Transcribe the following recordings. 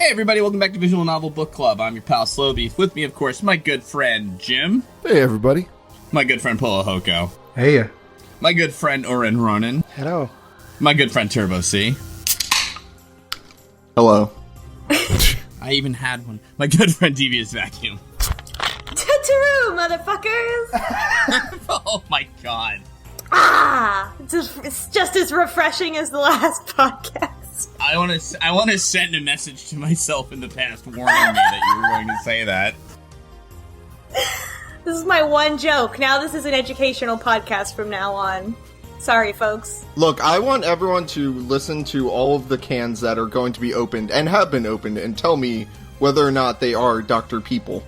Hey everybody, welcome back to Visual Novel Book Club. I'm your pal Slowbeef. With me, of course, my good friend Jim. Hey everybody. My good friend Polo Hoko. Hey. My good friend Oren Ronan. Hello. My good friend Turbo C. Hello. I even had one. My good friend Devious Vacuum. Toot-toot, motherfuckers! Oh my god. It's just as refreshing as the last podcast. I want to send a message to myself in the past warning me that you were going to say that. This is my one joke. Now this is an educational podcast from now on. Sorry, folks. Look, I want everyone to listen to all of the cans that are going to be opened and have been opened and tell me whether or not they are Dr. People.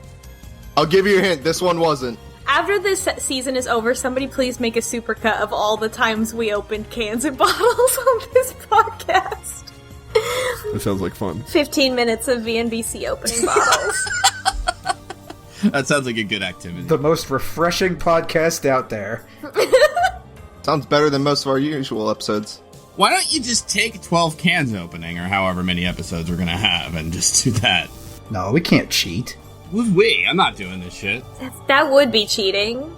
I'll give you a hint, this one wasn't. After this season is over, somebody please make a supercut of all the times we opened cans and bottles on this podcast. That sounds like fun. 15 minutes of VNBC opening bottles. That sounds like a good activity. The most refreshing podcast out there. Sounds better than most of our usual episodes. Why don't you just take 12 cans opening, or however many episodes we're gonna have, and just do that? No, we can't cheat. Who's we? I'm not doing this shit. That would be cheating.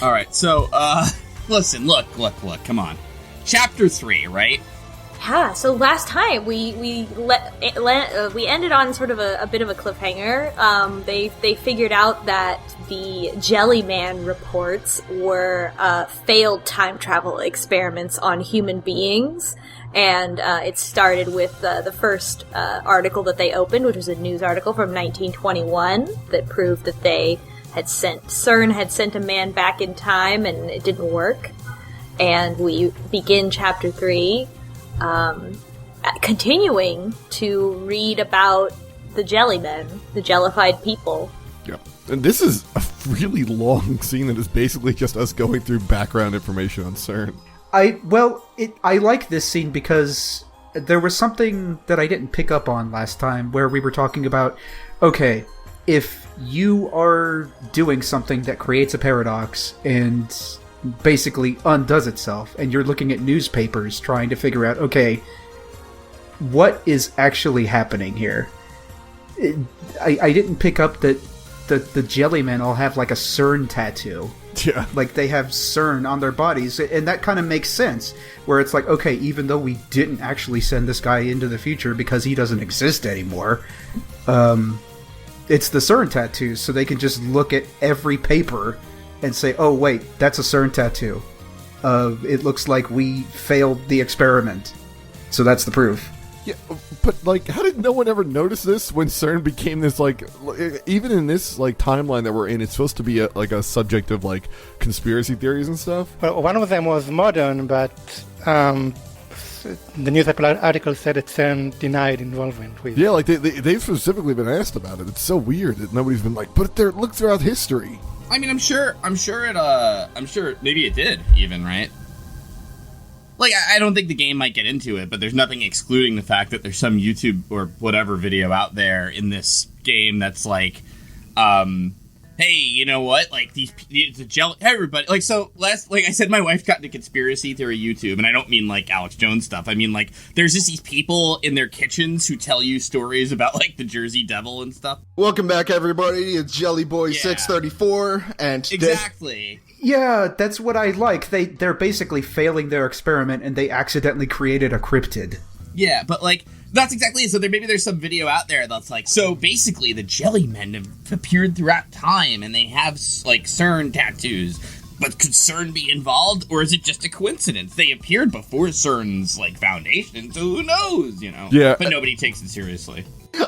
Alright, so, listen, look, come on. Chapter 3, right? Yeah, so last time we ended on sort of a bit of a cliffhanger. They figured out that the Jellyman reports were failed time travel experiments on human beings, and it started with the first article that they opened, which was a news article from 1921 that proved that CERN had sent a man back in time, and it didn't work. And we begin chapter 3. Continuing to read about the Jellymen, the jellified people. Yeah. And this is a really long scene that is basically just us going through background information on CERN. I like this scene because there was something that I didn't pick up on last time where we were talking about, okay, if you are doing something that creates a paradox and basically undoes itself, and you're looking at newspapers trying to figure out, okay, what is actually happening here? I didn't pick up that the Jellymen all have like a CERN tattoo. Yeah. Like they have CERN on their bodies, and that kind of makes sense, where it's like, okay, even though we didn't actually send this guy into the future because he doesn't exist anymore, it's the CERN tattoos, so they can just look at every paper and say, oh wait, that's a CERN tattoo. It looks like we failed the experiment. So that's the proof. Yeah, but like, how did no one ever notice this when CERN became this, like, even in this, like, timeline that we're in, it's supposed to be a subject of, like, conspiracy theories and stuff? Well, one of them was modern, but the newspaper article said that CERN denied involvement with. Yeah, like, they've specifically been asked about it. It's so weird that nobody's been like, put it there, look throughout history. I mean, I'm sure maybe it did, even, right? Like, I don't think the game might get into it, but there's nothing excluding the fact that there's some YouTube or whatever video out there in this game that's like, hey, you know what? Like, everybody, like, so like I said, my wife got into conspiracy theory YouTube, and I don't mean like Alex Jones stuff. I mean, like, there's just these people in their kitchens who tell you stories about, like, the Jersey Devil and stuff. Welcome back, everybody. It's Jelly Boy 634, and exactly. Yeah, that's what I like. They're basically failing their experiment, and they accidentally created a cryptid. Yeah, but, like, that's exactly it. So maybe there's some video out there that's like, so basically the Jellymen have appeared throughout time, and they have, like, CERN tattoos. But could CERN be involved, or is it just a coincidence? They appeared before CERN's, like, foundation, so who knows, you know? Yeah. But nobody takes it seriously.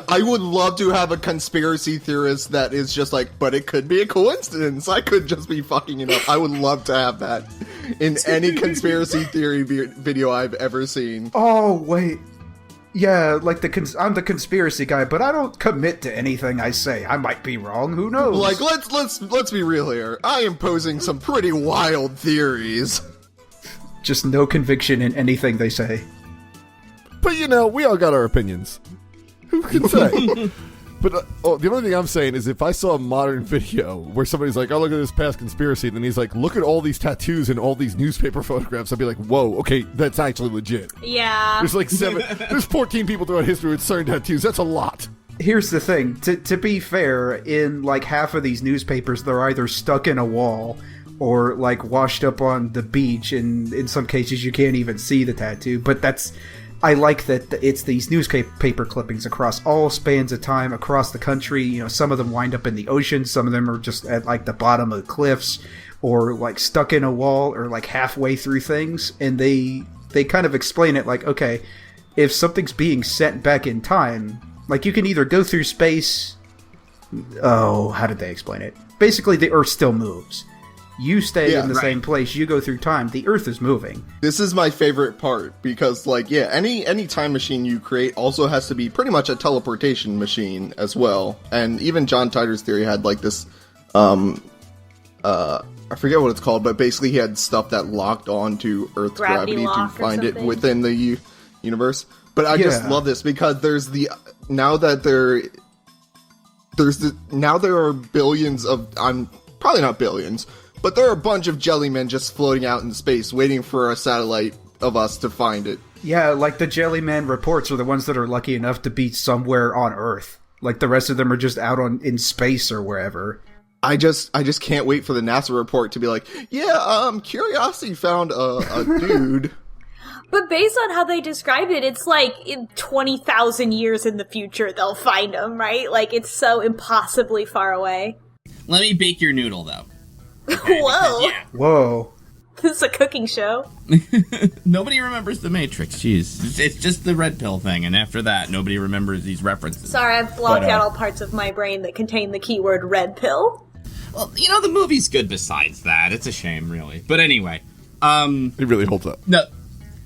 I would love to have a conspiracy theorist that is just like, but it could be a coincidence. I could just be fucking it up. I would love to have that in any conspiracy theory video I've ever seen. Oh, wait. Yeah, like I'm the conspiracy guy, but I don't commit to anything I say. I might be wrong. Who knows? Like, let's be real here. I am posing some pretty wild theories. Just no conviction in anything they say. But, you know, we all got our opinions. Who can say? But the only thing I'm saying is if I saw a modern video where somebody's like, oh, look at this past conspiracy, and then he's like, look at all these tattoos and all these newspaper photographs, I'd be like, whoa, okay, that's actually legit. Yeah. There's like there's 14 people throughout history with certain tattoos. That's a lot. Here's the thing. To be fair, in like half of these newspapers, they're either stuck in a wall or like washed up on the beach, and in some cases you can't even see the tattoo. But I like that it's these newspaper clippings across all spans of time, across the country. You know, some of them wind up in the ocean, some of them are just at like the bottom of the cliffs, or like stuck in a wall, or like halfway through things, and they kind of explain it like, okay, if something's being sent back in time, like you can either go through space. Oh, how did they explain it? Basically, the Earth still moves. You stay in the same place, you go through time, the Earth is moving. This is my favorite part, because, like, yeah, any time machine you create also has to be pretty much a teleportation machine as well. And even John Titor's theory had, like, this, I forget what it's called, but basically he had stuff that locked on to Earth's gravity to find it within the universe. But I just love this, because now there are billions of, probably not billions, but there are a bunch of Jellymen just floating out in space, waiting for a satellite of us to find it. Yeah, like the Jellyman reports are the ones that are lucky enough to be somewhere on Earth. Like the rest of them are just out in space or wherever. I just can't wait for the NASA report to be like, Curiosity found a dude. But based on how they describe it, it's like in 20,000 years in the future they'll find him, right? Like, it's so impossibly far away. Let me bake your noodle, though. Okay, Whoa. Whoa. This is a cooking show. Nobody remembers the Matrix, jeez. It's just the red pill thing, and after that, nobody remembers these references. Sorry, I've blocked out all parts of my brain that contain the keyword red pill. Well, the movie's good besides that. It's a shame, really. But anyway, It really holds up. No,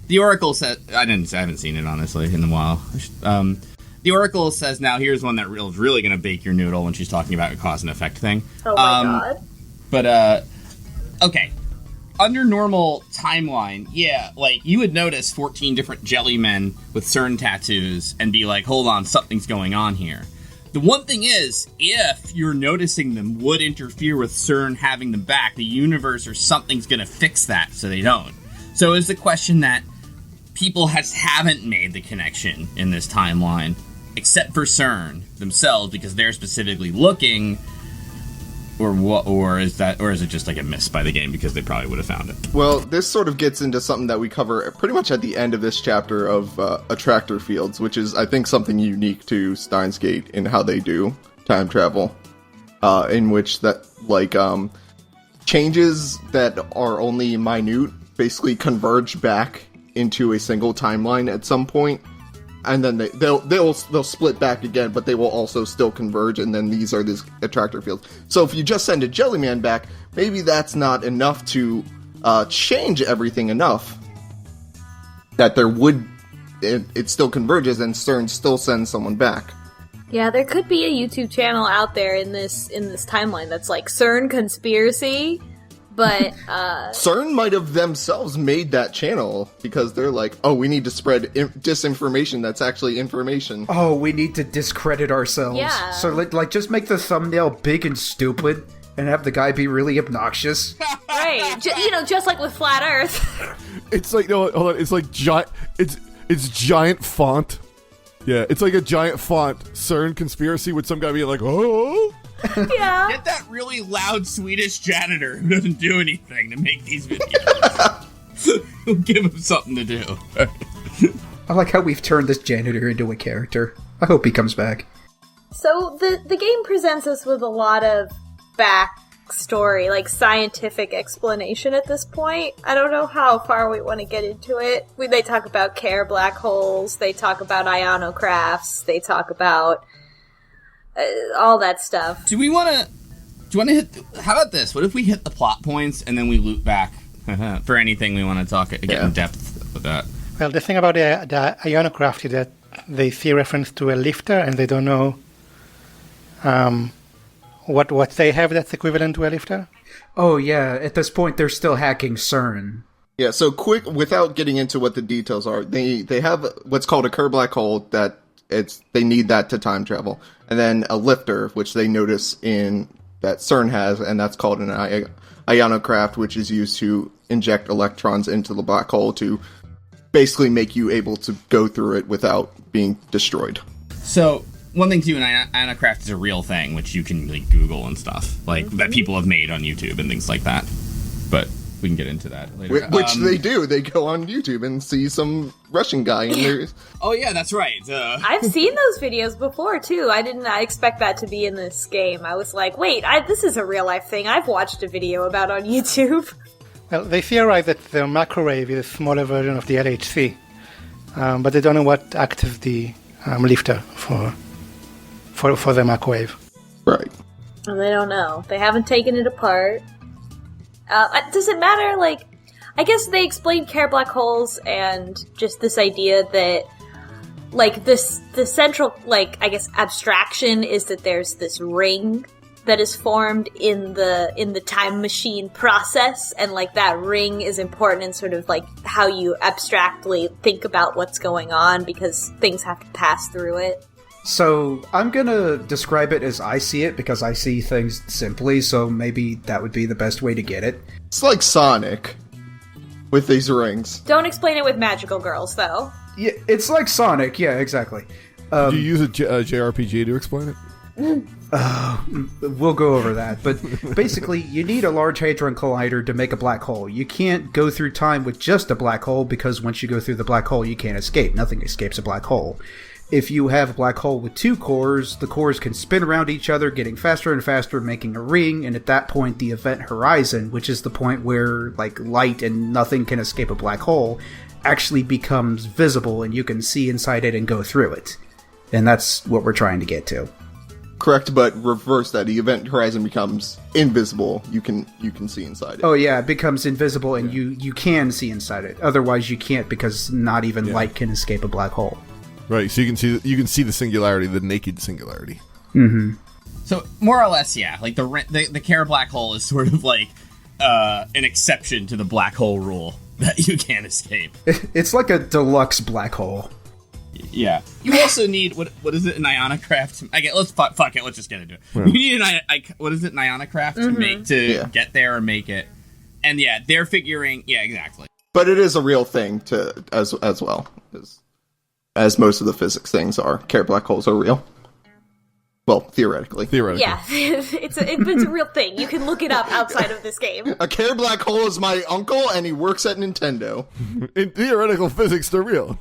the Oracle said... I haven't seen it, honestly, in a while. The Oracle says, now here's one that is really going to bake your noodle when she's talking about a cause and effect thing. Oh my god. But, okay. Under normal timeline, like, you would notice 14 different Jellymen with CERN tattoos and be like, hold on, something's going on here. The one thing is, if you're noticing them would interfere with CERN having them back, the universe or something's gonna fix that so they don't. So it's the question that people haven't made the connection in this timeline, except for CERN themselves, because they're specifically looking... Or is it just like a miss by the game because they probably would have found it? Well, this sort of gets into something that we cover pretty much at the end of this chapter of attractor fields, which is, I think, something unique to Steins Gate in how they do time travel, in which that, like, changes that are only minute basically converge back into a single timeline at some point. And then they'll split back again, but they will also still converge, and then these are these attractor fields. So if you just send a Jellyman back, maybe that's not enough to change everything enough that it still converges and CERN still sends someone back. Yeah, there could be a YouTube channel out there in this timeline that's like CERN conspiracy. But, CERN might have themselves made that channel because they're like, oh, we need to spread disinformation that's actually information. Oh, we need to discredit ourselves. Yeah. So, like, just make the thumbnail big and stupid and have the guy be really obnoxious. Right. Just like with Flat Earth. It's like, no, hold on, it's like giant, it's giant font. Yeah, it's like a giant font, CERN conspiracy, with some guy being like, oh... Yeah. Get that really loud Swedish janitor who doesn't do anything to make these videos. We'll give him something to do. I like how we've turned this janitor into a character. I hope he comes back. So the game presents us with a lot of backstory, like scientific explanation at this point. I don't know how far we want to get into it. They talk about Care black holes, they talk about ionocrafts, they talk about all that stuff. Do you want to hit... how about this? What if we hit the plot points and then we loop back for anything we want to talk, get in depth with that? Well, the thing about the ionocraft is that they see reference to a lifter and they don't know what they have that's equivalent to a lifter. Oh, yeah. At this point, they're still hacking CERN. Yeah, so quick, without getting into what the details are, they have what's called a Kerr black hole that they need that to time travel. And then a lifter, which they notice that CERN has, and that's called an ionocraft, which is used to inject electrons into the black hole to basically make you able to go through it without being destroyed. So, one thing too, an ionocraft is a real thing, which you can like Google and stuff, like that people have made on YouTube and things like that. But we can get into that later. Which they do. They go on YouTube and see some Russian guy in there. Oh yeah, that's right. I've seen those videos before too. I did not expect that to be in this game. I was like, wait, this is a real life thing I've watched a video about on YouTube. Well, they theorize that the microwave is a smaller version of the LHC, but they don't know what acts as the lifter for the microwave. Right. And they don't know. They haven't taken it apart. Does it matter? Like, I guess they explained Care black holes and just this idea that, like, the central, like, I guess abstraction is that there's this ring that is formed in the time machine process, and like that ring is important in sort of like how you abstractly think about what's going on because things have to pass through it. So, I'm gonna describe it as I see it, because I see things simply, so maybe that would be the best way to get it. It's like Sonic with these rings. Don't explain it with magical girls, though. Yeah, it's like Sonic, yeah, exactly. Do you use a JRPG to explain it? We'll go over that, but basically, you need a Large Hadron Collider to make a black hole. You can't go through time with just a black hole, because once you go through the black hole, you can't escape. Nothing escapes a black hole. If you have a black hole with two cores, the cores can spin around each other, getting faster and faster, making a ring, and at that point, the event horizon, which is the point where, like, light and nothing can escape a black hole, actually becomes visible, and you can see inside it and go through it. And that's what we're trying to get to. Correct, but reverse that. The event horizon becomes invisible. You can see inside it. Oh yeah, it becomes invisible, and you can see inside it. Otherwise, you can't, because not even light can escape a black hole. Right, so you can see the singularity, the naked singularity. Mm-hmm. So more or less, yeah. Like the Care black hole is sort of like an exception to the black hole rule that you can't escape. It's like a deluxe black hole. Yeah. You also need what is it? An ionocraft. Let's fuck it. Let's just get into it. Yeah. You need an ionocraft to get there and make it. And yeah, they're figuring. Yeah, exactly. But it is a real thing as well as most of the physics things are. Care black holes are real. Well, theoretically. Yeah, it's a real thing. You can look it up outside of this game. A Care black hole is my uncle, and he works at Nintendo. In theoretical physics, they're real.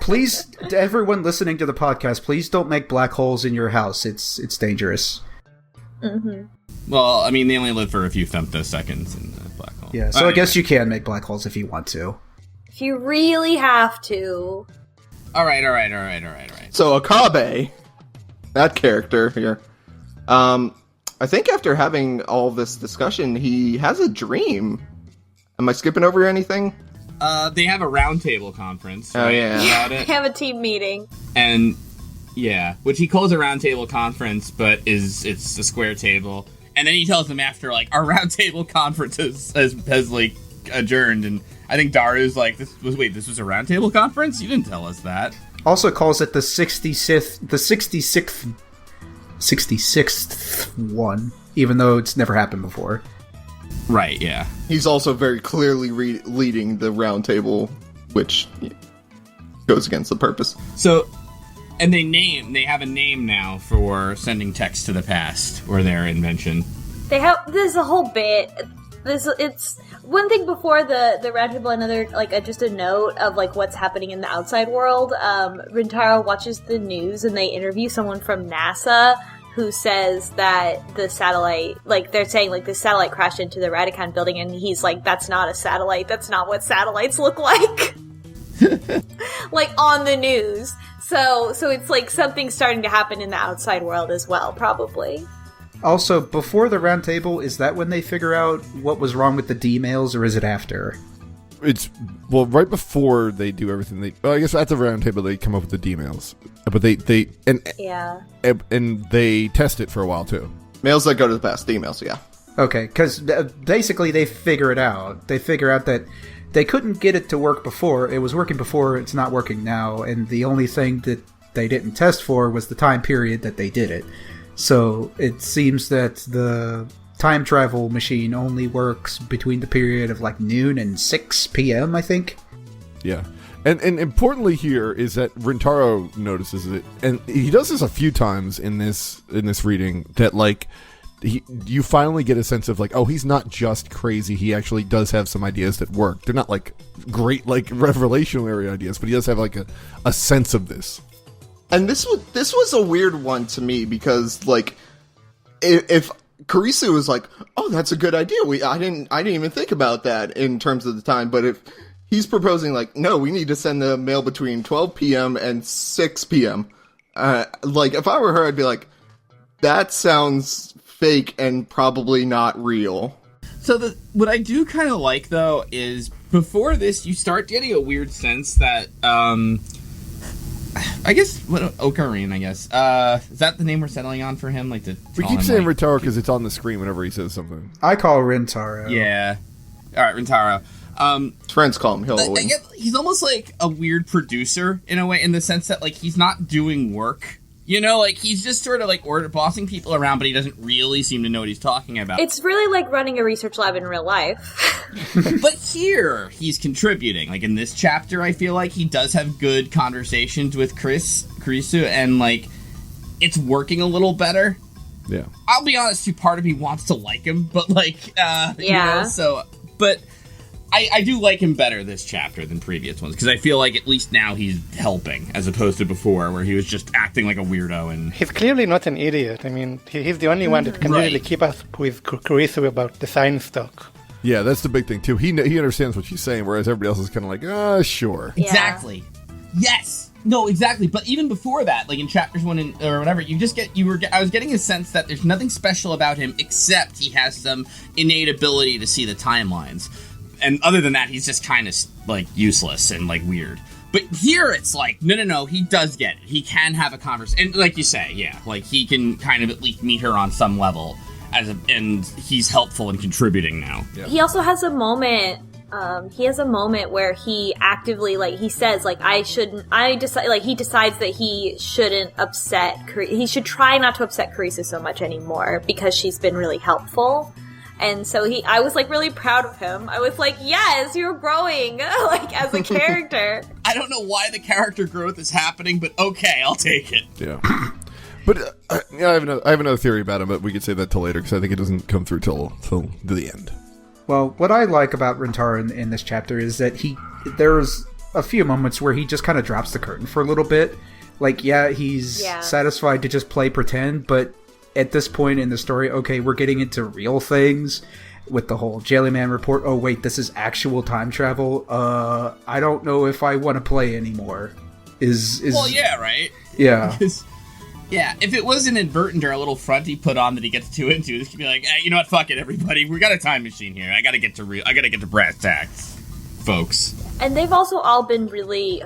Please, to everyone listening to the podcast, please don't make black holes in your house. It's dangerous. Mm-hmm. Well, I mean, they only live for a few femtoseconds in the black hole. Yeah, so I guess you can make black holes if you want to. If you really have to. All right. So Okabe, that character here, I think after having all this discussion, he has a dream. Am I skipping over anything? They have a roundtable conference. Oh, right? yeah. They have a team meeting. And, yeah, which he calls a roundtable conference, but it's a square table. And then he tells them after, like, our roundtable conference has like, adjourned. And I think Daru's like, this was a roundtable conference? You didn't tell us that. Also calls it the 66th one, even though it's never happened before. Right, yeah. He's also very clearly leading the round table, which goes against the purpose. So, and they have a name now for sending text to the past, or their invention. There's a whole bit. It's one thing before the round table, another, like, just a note of, like, what's happening in the outside world. Rintaro watches the news, and they interview someone from NASA who says that the satellite, like, they're saying, like, the satellite crashed into the Radicon building, and he's like, that's not a satellite, that's not what satellites look like. Like, on the news. So it's, like, something starting to happen in the outside world as well, probably. Also, before the round table, is that when they figure out what was wrong with the D-mails, or is it after? It's, well, right before they do everything. I guess at the round table they come up with the D-mails. But they test it for a while, too. Mails that go to the past, emails, yeah. Okay, because basically they figure it out. They figure out that they couldn't get it to work before. It was working before, it's not working now. And the only thing that they didn't test for was the time period that they did it. So it seems that the time travel machine only works between the period of like noon and 6 p.m., I think. Yeah. And importantly here is that Rintaro notices it, and he does this a few times in this reading, that like you finally get a sense of like, oh, he's not just crazy, he actually does have some ideas that work. They're not like great like revelationary ideas, but he does have like a sense of this. And this was a weird one to me, because like if Kurisu was like, oh, that's a good idea, I didn't even think about that in terms of the time, but if he's proposing, like, no, we need to send the mail between 12 p.m. and 6 p.m. Like, if I were her, I'd be like, that sounds fake and probably not real. So what I do kind of like, though, is before this, you start getting a weird sense that, I guess, Ocarina, I guess. Is that the name we're settling on for him? Like, we keep saying Rintaro because it's on the screen whenever he says something. I call Rintaro. Yeah. All right, Rintaro. Friends call him Hilloween. He's almost like a weird producer in a way, in the sense that like he's not doing work. You know, like he's just sort of like bossing people around, but he doesn't really seem to know what he's talking about. It's really like running a research lab in real life. But here, he's contributing. Like in this chapter, I feel like he does have good conversations with Kurisu, and like it's working a little better. Yeah. I'll be honest, too, part of me wants to like him, but like, Yeah. You know, so, but I do like him better this chapter than previous ones, because I feel like at least now he's helping, as opposed to before, where he was just acting like a weirdo. And he's clearly not an idiot. I mean, he's the only one that can Right. really keep up with Kurisu about the science talk. Yeah, that's the big thing, too. He understands what she's saying, whereas everybody else is kind of like, sure. Yeah. Exactly. Yes. No, exactly. But even before that, like in chapters 1 or whatever, I was getting a sense that there's nothing special about him except he has some innate ability to see the timelines. And other than that, he's just kind of like useless and like weird. But here it's like, no, he does get it. He can have a conversation, and like you say, yeah, like he can kind of at least meet her on some level, and he's helpful and contributing now. Yeah. He also has a moment. He has a moment where he actively, like, he says, like, he decides that he shouldn't he should try not to upset Kurisu so much anymore, because she's been really helpful. And so I was, like, really proud of him. I was like, yes, you're growing, like, as a character. I don't know why the character growth is happening, but okay, I'll take it. Yeah. But I have another theory about him, but we could say that till later, because I think it doesn't come through till the end. Well, what I like about Rintaro in this chapter is that there's a few moments where he just kind of drops the curtain for a little bit. Like, he's satisfied to just play pretend, but at this point in the story, okay, we're getting into real things with the whole Jellyman report. Oh, wait, this is actual time travel. I don't know if I want to play anymore. Well, yeah, right? Yeah. Yeah, if it was inadvertent or a little front he put on that he gets too into, this could be like, you know what, fuck it, everybody. We got a time machine here. I gotta get to brass tacks, folks. And they've also all been really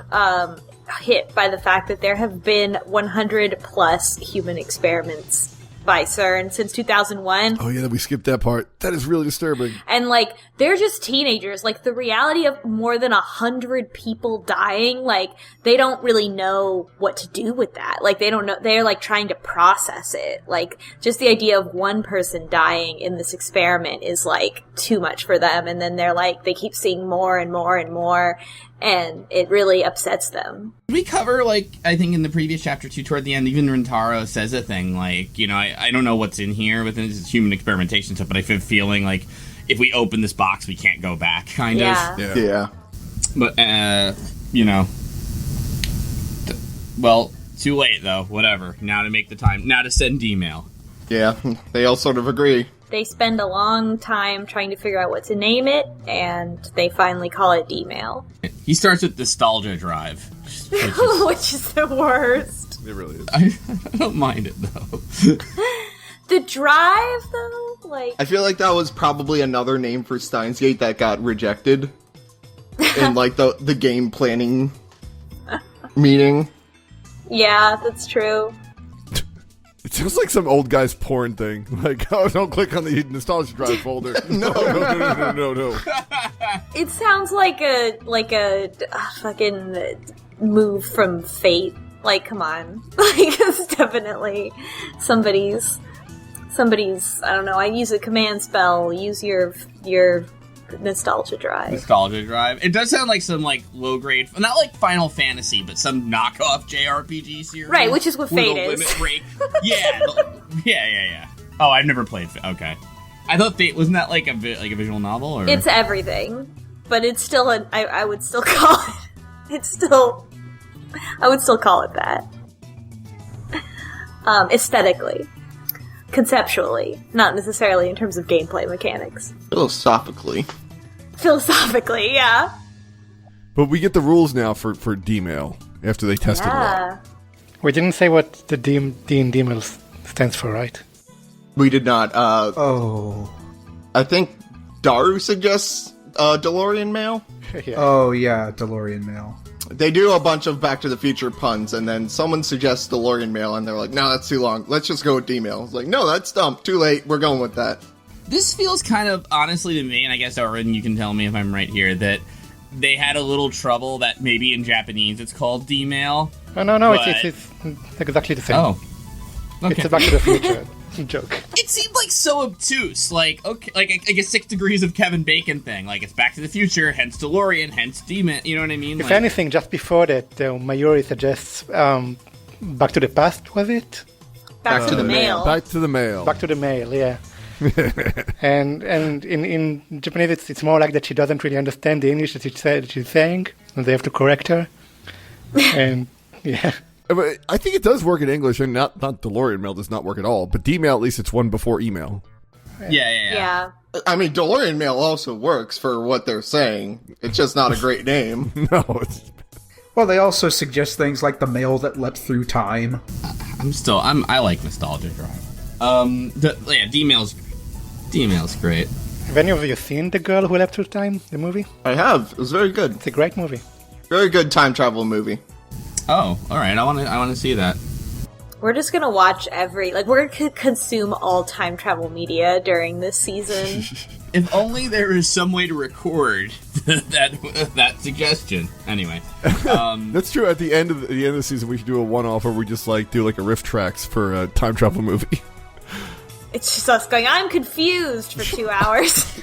hit by the fact that there have been 100 plus human experiments by CERN since 2001. Oh yeah, we skipped that part. That is really disturbing. And like, they're just teenagers. Like, the reality of more than 100 people dying, like, they don't really know what to do with that. Like, they don't know, they're like trying to process it. Like, just the idea of one person dying in this experiment is like too much for them. And then they're like, they keep seeing more and more and more. And it really upsets them. We cover, like, I think in the previous chapter, too, toward the end, even Rintaro says a thing, like, you know, I don't know what's in here within this human experimentation stuff, but I have a feeling, like, if we open this box, we can't go back, kind of. Yeah. But, you know. Well, too late, though. Whatever. Now to send email. Yeah, they all sort of agree. They spend a long time trying to figure out what to name it, and they finally call it D-mail. He starts with Nostalgia Drive. Which is the worst. It really is. I don't mind it, though. The drive, though? Like, I feel like that was probably another name for Steins Gate that got rejected in, like, the game planning meeting. Yeah, that's true. It sounds like some old guy's porn thing. Like, oh, don't click on the nostalgia drive folder. No. It sounds like a fucking move from Fate. Like, come on. Like, it's definitely somebody's, I don't know, I use a command spell, use your nostalgia drive. Nostalgia drive. It does sound like some, like, low-grade, not like Final Fantasy, but some knockoff JRPG series. Right, which is what where Fate the is. limit break. Yeah. Oh, I've never played Fate. Okay. I thought Fate, wasn't that like a visual novel? Or? It's everything. But it's still I would still call it, I would still call it that. Aesthetically. Conceptually. Not necessarily in terms of gameplay mechanics. Philosophically, yeah. But we get the rules now for D-mail after they tested it all. Yeah. We didn't say what the D&D mail stands for, right? we did not. Oh. I think Daru suggests DeLorean mail. Yeah. Oh, yeah, DeLorean mail. They do a bunch of Back to the Future puns, and then someone suggests DeLorean mail, and they're like, no, that's too long. Let's just go with D-mail. It's like, no, that's dumb. Too late. We're going with that. This feels kind of, honestly to me, and I guess, Oren, you can tell me if I'm right here, that they had a little trouble that maybe in Japanese it's called D-mail. Oh, no, but... it's exactly the same. Oh. Okay. It's a Back to the Future joke. It seemed like so obtuse, like okay, like a 6 Degrees of Kevin Bacon thing. Like it's Back to the Future, hence DeLorean, hence D-Man. You know what I mean? If anything, just before that, Mayuri suggests Back to the Past, was it? Back to the mail. Back to the mail. Back to the mail, yeah. and in Japanese, it's more like that she doesn't really understand the English that she's saying, and they have to correct her. And yeah. But I think it does work in English, and not DeLorean mail does not work at all. But D-mail, at least it's one before email. Yeah. I mean, DeLorean mail also works for what they're saying. It's just not a great name. No, it's... Well, they also suggest things like the mail that leapt through time. I like Nostalgia Drive. D-mail's great. Have any of you seen The Girl Who Leapt Through Time, the movie? I have. It was very good. It's a great movie. Very good time travel movie. Oh, all right. I want to see that. We're just gonna watch we're gonna consume all time travel media during this season. If only there is some way to record that suggestion. Anyway, That's true. At the end of the season, we should do a one-off where we just do like a riff tracks for a time travel movie. It's just us going, I'm confused for 2 hours.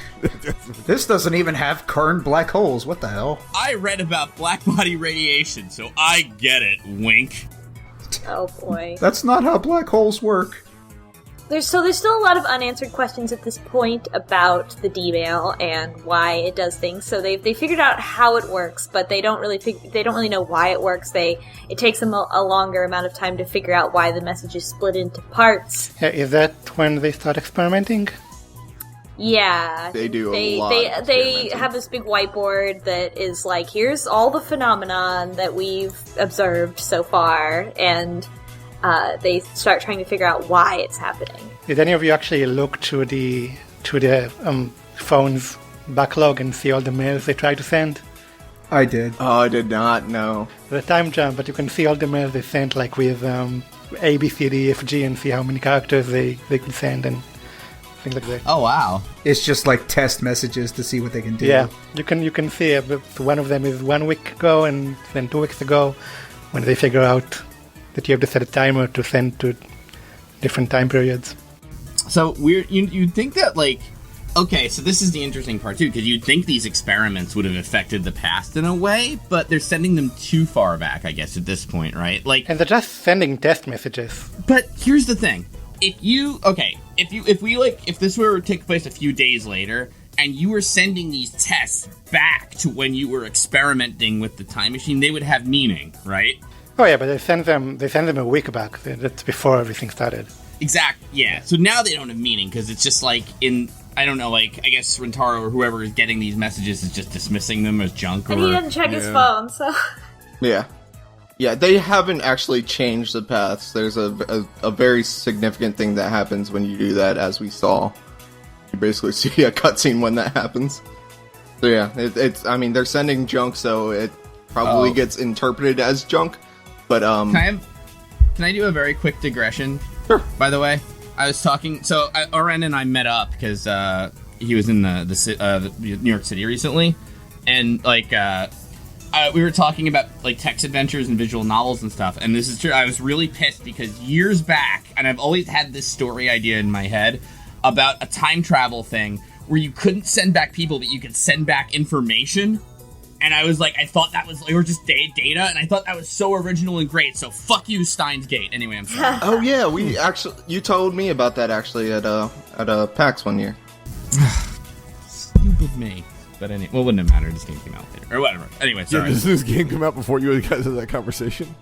This doesn't even have current black holes. What the hell? I read about black body radiation, so I get it. Wink. Oh boy. That's not how black holes work. There's still a lot of unanswered questions at this point about the D-mail and why it does things. So they figured out how it works, but they don't really know why it works. It takes them a longer amount of time to figure out why the message is split into parts. Yeah, is that when they start experimenting? Yeah, They do a lot They of experimenting. have this big whiteboard that is like, here's all the phenomenon that we've observed so far, and they start trying to figure out why it's happening. Did any of you actually look to the phone's backlog and see all the mails they tried to send? I did. Oh, I did not know. The time jump, but you can see all the mails they sent, like with A, B, C, D, F, G, and see how many characters they could send and things like that. Oh wow. It's just like test messages to see what they can do. Yeah, you can see it, but one of them is 1 week ago and then 2 weeks ago, when they figure out that you have to set a timer to send to different time periods. So you'd think that okay, so this is the interesting part too, because you'd think these experiments would have affected the past in a way, but they're sending them too far back, I guess, at this point, right? And they're just sending test messages. But here's the thing: if this were to take place a few days later, and you were sending these tests back to when you were experimenting with the time machine, they would have meaning, right? Oh yeah, but they send them a week back. That's before everything started. Exactly. Yeah. So now they don't have meaning because it's just I guess Rintaro or whoever is getting these messages is just dismissing them as junk. And he doesn't check his phone, so... Yeah. Yeah, they haven't actually changed the paths. There's a very significant thing that happens when you do that, as we saw. You basically see a cutscene when that happens. So yeah, they're sending junk, so it probably gets interpreted as junk. But Can I do a very quick digression? Sure. By the way, I was talking. So Oren and I met up because he was in the New York City recently, and we were talking about like text adventures and visual novels and stuff, and this is true. I was really pissed because years back, and I've always had this story idea in my head about a time travel thing where you couldn't send back people, but you could send back information. And I was like, I thought that was, or just data, and I thought that was so original and great, so fuck you, Steins Gate. Anyway, I'm sorry. Oh yeah, you told me about that actually at PAX one year. Stupid me. But anyway, well, it wouldn't have mattered, this game came out later. Or whatever. Anyway, sorry. Does this game come out before you guys had that conversation?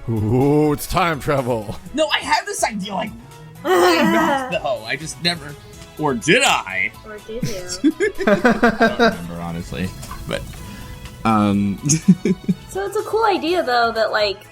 Ooh, it's time travel. No, I had this idea like way back, though. I just never, or did I? Or did you? I don't remember, honestly. But, So it's a cool idea, though, that, like,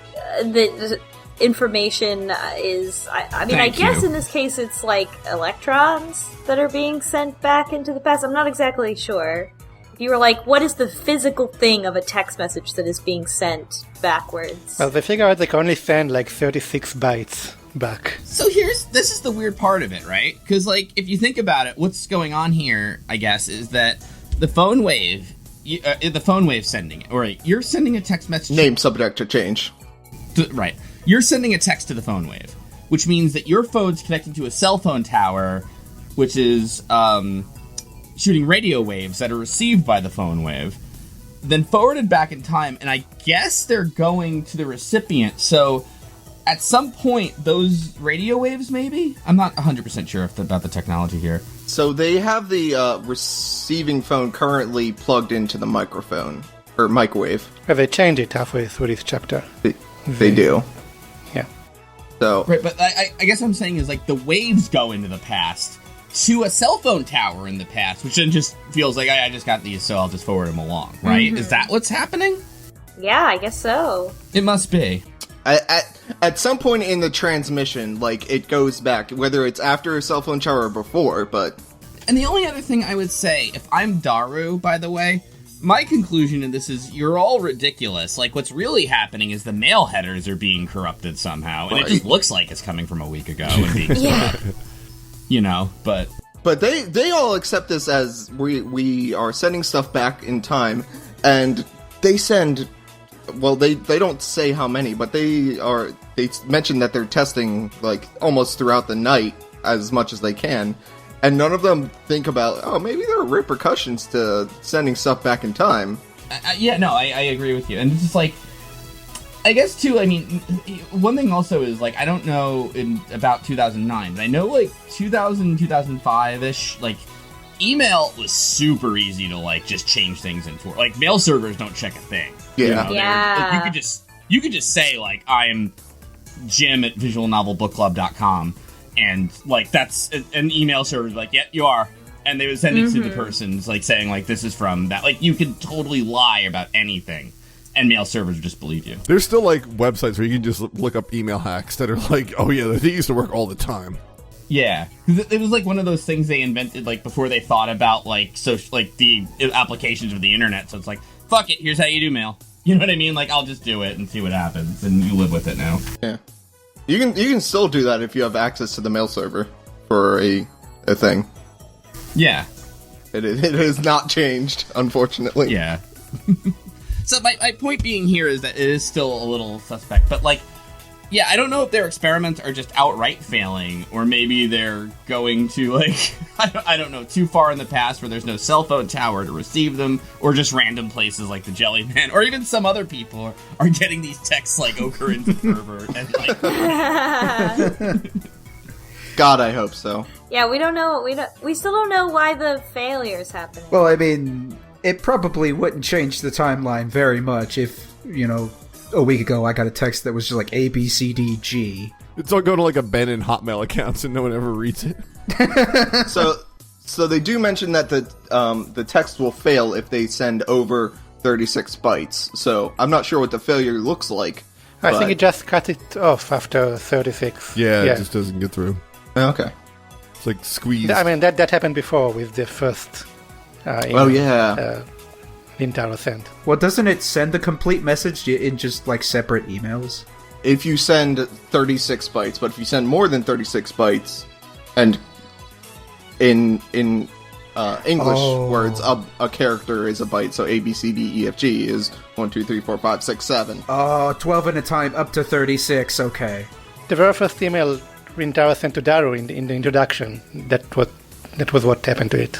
the information is... I mean, I guess in this case it's, like, electrons that are being sent back into the past. I'm not exactly sure. If you were like, what is the physical thing of a text message that is being sent backwards? Well, they figure out they can only send, like, 36 bytes back. So this is the weird part of it, right? Because, like, if you think about it, what's going on here, I guess, is that the phone wave... the phone wave sending it. Or you're sending a text message. Name subject to change. Right. You're sending a text to the phone wave, which means that your phone's connecting to a cell phone tower, which is shooting radio waves that are received by the phone wave, then forwarded back in time, and I guess they're going to the recipient. So at some point, those radio waves, maybe? I'm not 100% sure about the technology here. So they have the receiving phone currently plugged into the microphone, or microwave. Well, they change it halfway through this chapter. They do. Yeah. So Right, but I guess what I'm saying is, like, the waves go into the past to a cell phone tower in the past, which then just feels like, I just got these, so I'll just forward them along, right? Mm-hmm. Is that what's happening? Yeah, I guess so. It must be. At some point in the transmission, like, it goes back, whether it's after a cell phone tower or before, but... And the only other thing I would say, if I'm Daru, by the way, my conclusion in this is you're all ridiculous. Like, what's really happening is the mail headers are being corrupted somehow, and it just looks like it's coming from a week ago. And being you know, but they all accept this as we are sending stuff back in time, and they send... Well, they don't say how many, but they mention that they're testing, like, almost throughout the night as much as they can, and none of them think about, oh, maybe there are repercussions to sending stuff back in time. Yeah, no, I agree with you. And it's just like, I guess, too, I mean, one thing also is, like, I don't know about 2009, but I know, like, 2005-ish, like, email was super easy to, like, just change things into. Like, mail servers don't check a thing. Yeah. You know, like, you could just say, like, I'm Jim at visualnovelbookclub.com, and, like, that's an email server, like, yeah, you are. And they would send it to the person's, like, saying, like, this is from that. Like, you could totally lie about anything, and mail servers would just believe you. There's still, like, websites where you can just look up email hacks that are like, oh, yeah, they used to work all the time. Yeah, it was like one of those things they invented like before they thought about like the applications of the internet. So it's like, fuck it, here's how you do mail. You know what I mean? Like, I'll just do it and see what happens, and you live with it now. Yeah, you can still do that if you have access to the mail server for a thing. Yeah, it has not changed, unfortunately. Yeah. So my point being here is that it is still a little suspect, but like. Yeah, I don't know if their experiments are just outright failing, or maybe they're going to, like, I don't know, too far in the past where there's no cell phone tower to receive them, or just random places like the Jellyman, or even some other people are getting these texts like Ocarina of Fervor, and like... God, I hope so. Yeah, we don't know, we still don't know why the failure's happening. Well, I mean, it probably wouldn't change the timeline very much if, you know, a week ago I got a text that was just like A, B, C, D, G. It's all going to like abandoned Hotmail accounts and no one ever reads it. So they do mention that the text will fail if they send over 36 bytes. So I'm not sure what the failure looks like. I think it just cut it off after 36. Yeah, it just doesn't get through. Okay. It's like squeezed. I mean, that happened before with the first Nintendo sent. Well, doesn't it send the complete message in just, like, separate emails? If you send 36 bytes, but if you send more than 36 bytes, and in English Oh. words. A character is a byte, so A, B, C, D, E, F, G is 1, 2, 3, 4, 5, 6, 7. 12 at a time, up to 36, okay. The very first email Rintaro sent to Daru in the introduction, that was what happened to it.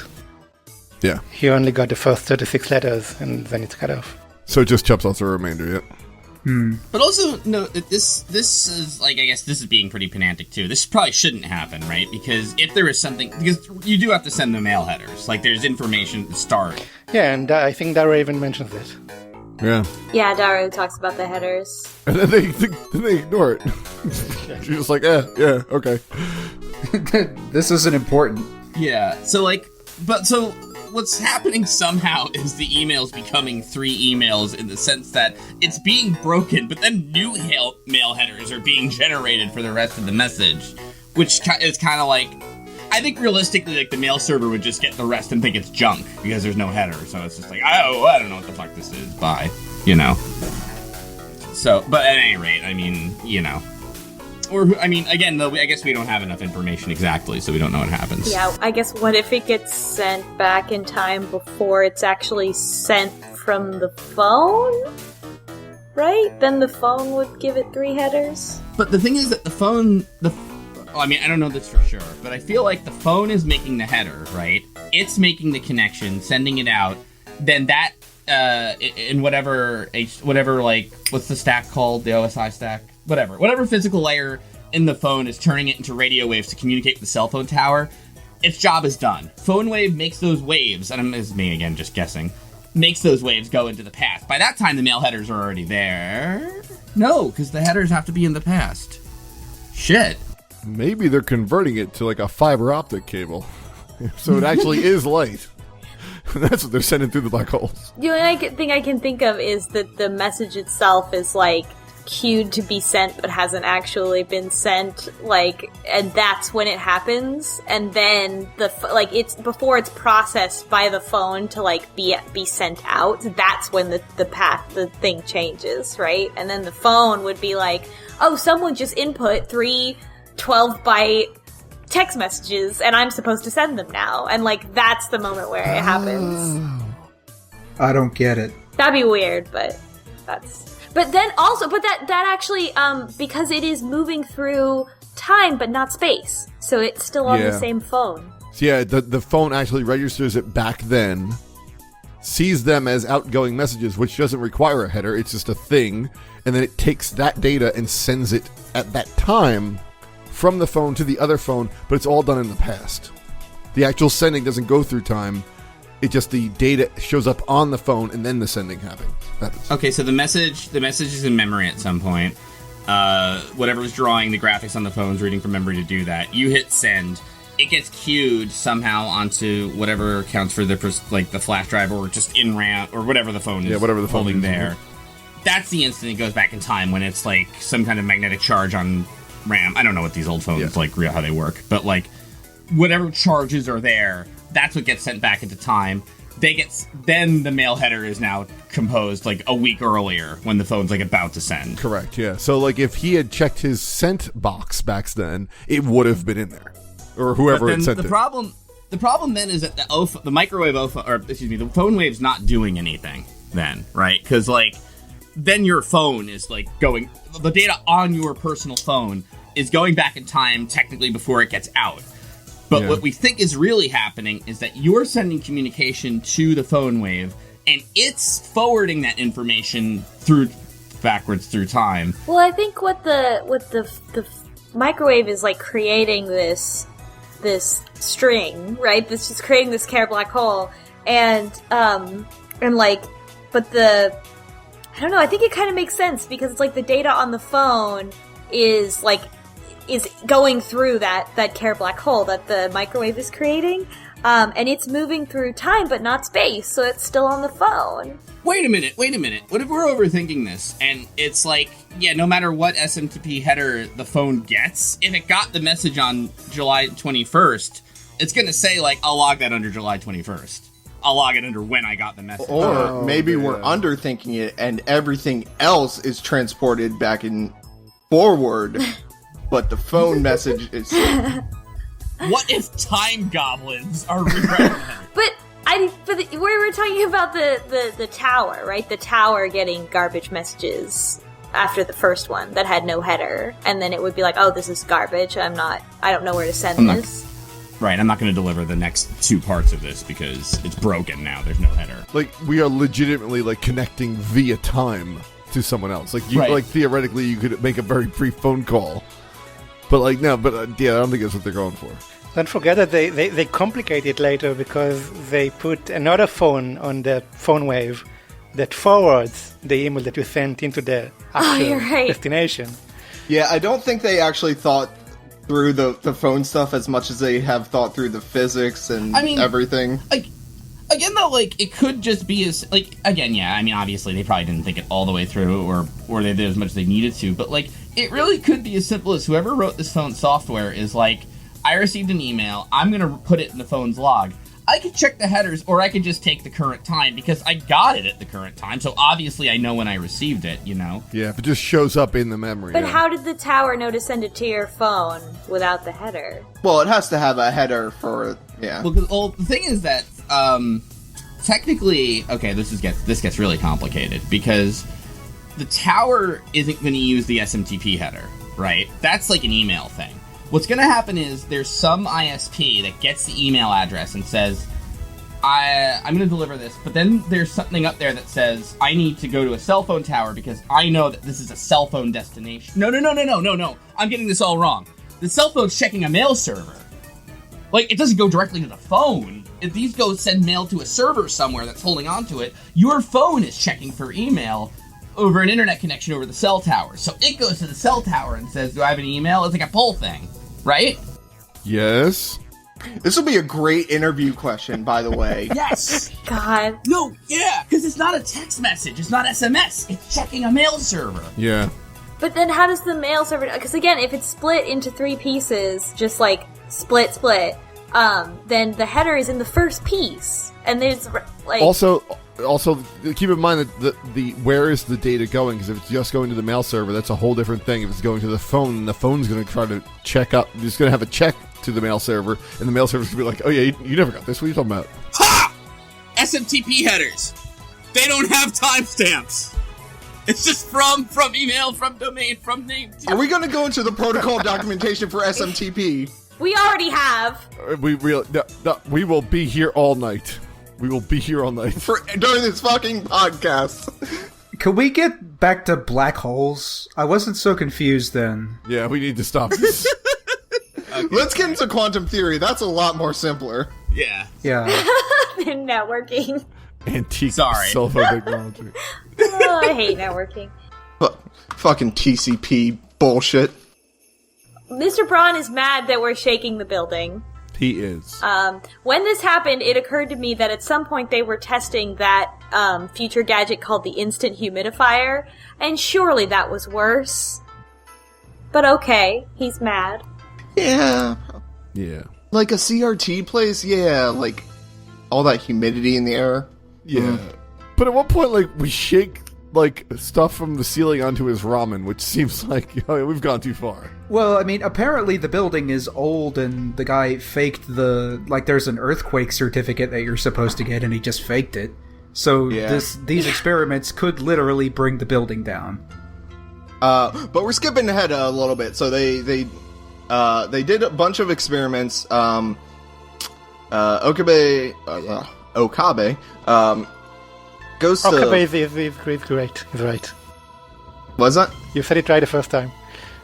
Yeah. He only got the first 36 letters, and then it's cut off. So it just chops off the remainder, yeah. But also note that this is like, I guess this is being pretty pedantic too. This probably shouldn't happen, right? Because if there is something, because you do have to send the mail headers. Like there's information at the start. Yeah, and I think Daru even mentions it. Yeah. Yeah, Daru talks about the headers. And then they ignore it. She's just like, yeah, okay. This isn't important. Yeah. So what's happening somehow is the email's becoming 3 emails in the sense that it's being broken, but then new mail headers are being generated for the rest of the message, which is kind of like, I think realistically, like the mail server would just get the rest and think it's junk because there's no header. So it's just like, oh, I don't know what the fuck this is. Bye, So, but at any rate, I mean, again, though, I guess we don't have enough information exactly, so we don't know what happens. Yeah, I guess what if it gets sent back in time before it's actually sent from the phone? Right? Then the phone would give it 3 headers? But the thing is that the phone, I don't know this for sure, but I feel like the phone is making the header, right? It's making the connection, sending it out, then that, in whatever, like, what's the stack called? The OSI stack? Whatever physical layer in the phone is turning it into radio waves to communicate with the cell phone tower, its job is done. Phone wave makes those waves, and this is me again just guessing, makes those waves go into the past. By that time, the mail headers are already there. No, because the headers have to be in the past. Shit. Maybe they're converting it to like a fiber optic cable. So it actually is light. That's what they're sending through the black holes. The only thing I can think of is that the message itself is, like, queued to be sent but hasn't actually been sent, like, and that's when it happens, and then it's before it's processed by the phone to, like, be sent out, that's when the thing changes, right? And then the phone would be like, oh, someone just input 3 12-byte text messages and I'm supposed to send them now, and, like, that's the moment where it happens. I don't get it. That'd be weird, but that's... But then also, that actually, because it is moving through time but not space, so it's still on the same phone. So yeah, the phone actually registers it back then, sees them as outgoing messages, which doesn't require a header, it's just a thing, and then it takes that data and sends it at that time from the phone to the other phone, but it's all done in the past. The actual sending doesn't go through time. It just, the data shows up on the phone and then the sending happens. Okay, so the message is in memory at some point. Whatever was drawing the graphics on the phone is reading from memory to do that. You hit send. It gets queued somehow onto whatever accounts for the flash drive or just in RAM or whatever the phone is whatever the phone holding is, there. That's the instant it goes back in time when it's like some kind of magnetic charge on RAM. I don't know what these old phones how they work, but like whatever charges are there, that's what gets sent back into time. Then the mail header is now composed like a week earlier when the phone's like about to send. Correct, yeah. So like if he had checked his sent box back then, it would have been in there. Or whoever had sent it. The problem then is that the microwave the phone wave's not doing anything then, right? Because like then your phone is like going, the data on your personal phone is going back in time technically before it gets out. But what we think is really happening is that you're sending communication to the phone wave, and it's forwarding that information backwards through time. Well, I think what the microwave is like creating this string, right? This is creating this Care black hole, and like, but I don't know. I think it kind of makes sense because it's like the data on the phone is going through that Care black hole that the microwave is creating, and it's moving through time but not space, so it's still on the phone. Wait a minute. What if we're overthinking this? And it's like, no matter what SMTP header the phone gets, if it got the message on July 21st, it's going to say, like, I'll log that under July 21st. I'll log it under when I got the message. Or maybe we're underthinking it and everything else is transported back in forward. But the phone message is... What if time goblins are rewriting that? we were talking about the tower, right? The tower getting garbage messages after the first one that had no header, and then it would be like, oh, this is garbage. I don't know where to send this. Right, I'm not going to deliver the next 2 parts of this because it's broken now. There's no header. Like, we are legitimately, like, connecting via time to someone else. Like, like theoretically, you could make a very brief phone call. But, like, no, but, yeah, I don't think that's what they're going for. Don't forget that they complicate it later because they put another phone on the phone wave that forwards the email that you sent into the actual destination. Yeah, I don't think they actually thought through the phone stuff as much as they have thought through the physics and everything. Like, again, though, like, it could just be as, like, again, yeah, I mean, obviously, they probably didn't think it all the way through, or they did as much as they needed to, but, like, it really could be as simple as whoever wrote this phone software is like, I received an email, I'm gonna put it in the phone's log. I could check the headers, or I could just take the current time, because I got it at the current time, so obviously I know when I received it, you know? Yeah, if it just shows up in the memory. But how did the tower know to send it to your phone without the header? Well, it has to have a header for, yeah. Well, the thing is that, technically, okay, this gets really complicated, because the tower isn't going to use the SMTP header, right? That's like an email thing. What's going to happen is there's some ISP that gets the email address and says, I'm going to deliver this, but then there's something up there that says, I need to go to a cell phone tower because I know that this is a cell phone destination. No. I'm getting this all wrong. The cell phone's checking a mail server. Like, it doesn't go directly to the phone. If these go send mail to a server somewhere that's holding onto it, your phone is checking for email over an internet connection over the cell tower. So it goes to the cell tower and says, do I have an email? It's like a poll thing. Right? Yes. This will be a great interview question, by the way. Yes! God. No, yeah, because it's not a text message. It's not SMS. It's checking a mail server. Yeah. But then how does the mail server... Because again, if it's split into 3 pieces, just like split, then the header is in the first piece. And there's like... Also, keep in mind that the where is the data going? Because if it's just going to the mail server, that's a whole different thing. If it's going to the phone, the phone's going to try to check up. It's going to have a check to the mail server, and the mail server's going to be like, oh yeah, you never got this. What are you talking about? Ha! SMTP headers. They don't have timestamps. It's just from email, from domain, from name. Are we going to go into the protocol documentation for SMTP? We already have. We will be here all night. We will be here all night. During this fucking podcast. Can we get back to black holes? I wasn't so confused then. Yeah, we need to stop this. Okay. Let's get into quantum theory. That's a lot more simpler. Yeah. Networking. Antique cell phone technology. Oh, I hate networking. Fucking TCP bullshit. Mr. Braun is mad that we're shaking the building. He is. When this happened, it occurred to me that at some point they were testing that future gadget called the instant humidifier, and surely that was worse. But okay, he's mad. Yeah. Like a CRT place? Yeah, like all that humidity in the air. Yeah. But at what point, like, we shake, like, stuff from the ceiling onto his ramen, which seems like, you know, we've gone too far. Well, I mean, apparently the building is old and the guy faked there's an earthquake certificate that you're supposed to get and he just faked it. So these experiments could literally bring the building down. But we're skipping ahead a little bit. So they did a bunch of experiments. Okabe goes to... Okabe is great. He's right. Was that? You said it right the first time.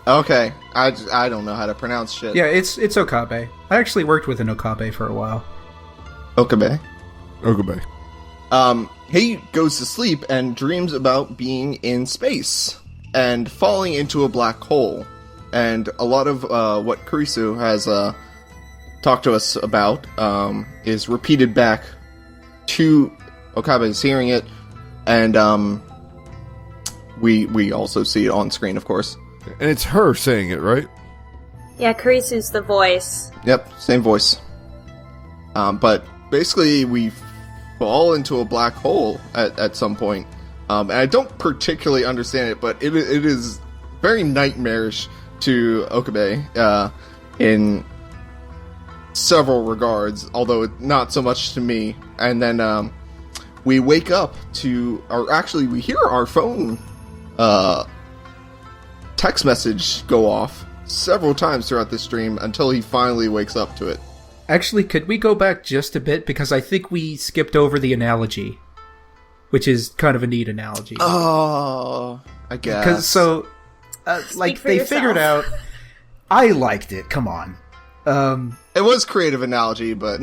Okay. I don't know how to pronounce shit. Yeah, it's Okabe. I actually worked with an Okabe for a while. Okabe. He goes to sleep and dreams about being in space and falling into a black hole. And a lot of what Kurisu has talked to us about is repeated back to Okabe's hearing it, and we also see it on screen, of course. And it's her saying it, right? Yeah, Kurisu's the voice. Yep, same voice. But basically, we fall into a black hole at some point. And I don't particularly understand it, but it is very nightmarish to Okabe in several regards, although not so much to me. And then we wake up to, or actually we hear our phone text message go off several times throughout the stream until he finally wakes up to it. Actually, could we go back just a bit? Because I think we skipped over the analogy, which is kind of a neat analogy. Oh, I guess. Because so, like, they figured out... I liked it, come on. It was creative analogy, but...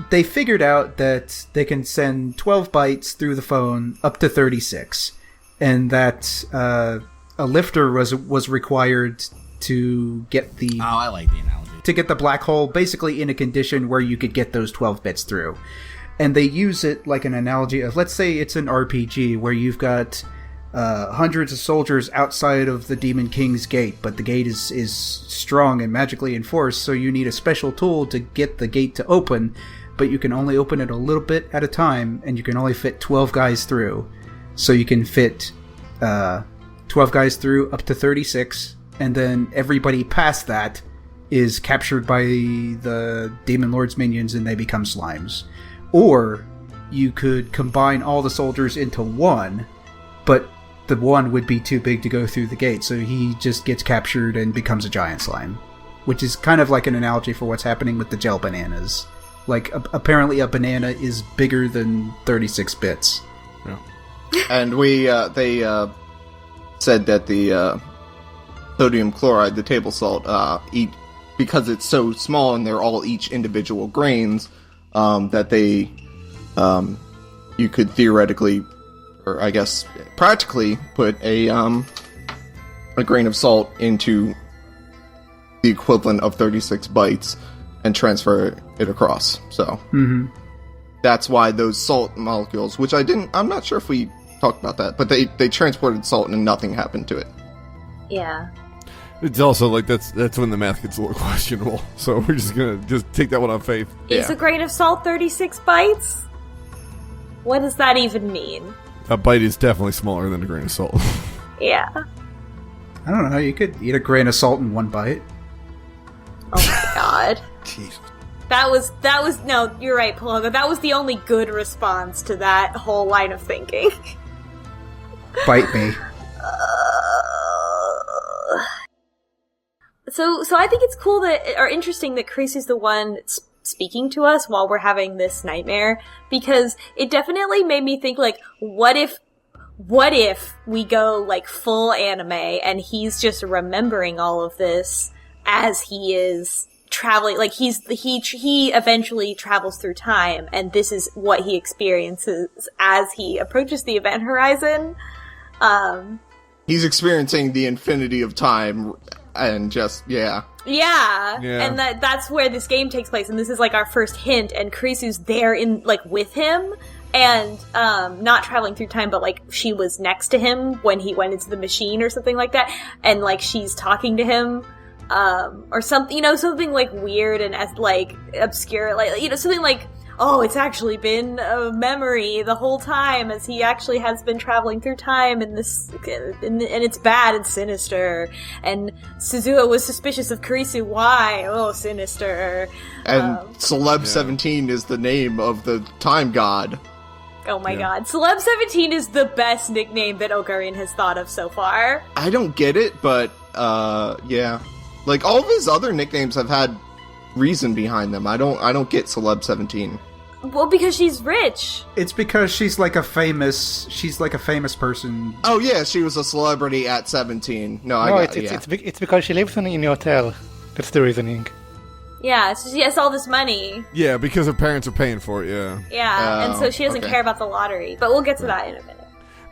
They figured out that they can send 12 bytes through the phone up to 36, and that a lifter was required to get the... Oh, I like the analogy. To get the black hole basically in a condition where you could get those 12 bits through. And they use it like an analogy of, let's say it's an RPG where you've got hundreds of soldiers outside of the Demon King's gate, but the gate is strong and magically enforced, so you need a special tool to get the gate to open, but you can only open it a little bit at a time, and you can only fit 12 guys through. So you can fit 12 guys through up to 36, and then everybody past that is captured by the Demon Lord's minions and they become slimes. Or you could combine all the soldiers into one, but the one would be too big to go through the gate, so he just gets captured and becomes a giant slime. Which is kind of like an analogy for what's happening with the gel bananas. Like, apparently a banana is bigger than 36 bits. Yeah. And they said that the sodium chloride, the table salt, because it's so small and they're all each individual grains, that they, you could theoretically, or I guess practically, put a grain of salt into the equivalent of 36 bytes and transfer it across. So that's why those salt molecules, which I'm not sure if we talked about that, but they transported salt and nothing happened to it. Yeah. It's also like that's when the math gets a little questionable. So we're just gonna take that one on faith. Is a grain of salt 36 bytes? What does that even mean? A bite is definitely smaller than a grain of salt. Yeah. I don't know, you could eat a grain of salt in one bite. Oh my god. Jesus. That was no, you're right, Paloga. That was the only good response to that whole line of thinking. Bite me. So I think it's cool or interesting that Chris is the one speaking to us while we're having this nightmare, because it definitely made me think, like, what if we go, like, full anime and he's just remembering all of this as he is traveling, like, he eventually travels through time, and this is what he experiences as he approaches the event horizon. He's experiencing the infinity of time, and just, yeah. And that's where this game takes place, and this is, like, our first hint, and Kurisu's there with him, and, not traveling through time, but, like, she was next to him when he went into the machine or something like that, and, like, she's talking to him, or something, something, like, weird and, like, obscure, like, something like, oh, it's actually been a memory the whole time, as he actually has been traveling through time, and and it's bad and sinister. And Suzuha was suspicious of Kurisu. Why? Oh, sinister. And Celeb 17 is the name of the time god. Oh my god. Celeb 17 is the best nickname that Ocarina has thought of so far. I don't get it, but, yeah. Like, all of his other nicknames have had reason behind them. I don't get Celeb 17. Well, because she's rich. It's because she's like a famous person. Oh yeah, she was a celebrity at 17. It's because she lives in a hotel. That's the reasoning. Yeah, so she has all this money. Yeah, because her parents are paying for it, yeah. Yeah, and so she doesn't care about the lottery. But we'll get to that in a minute.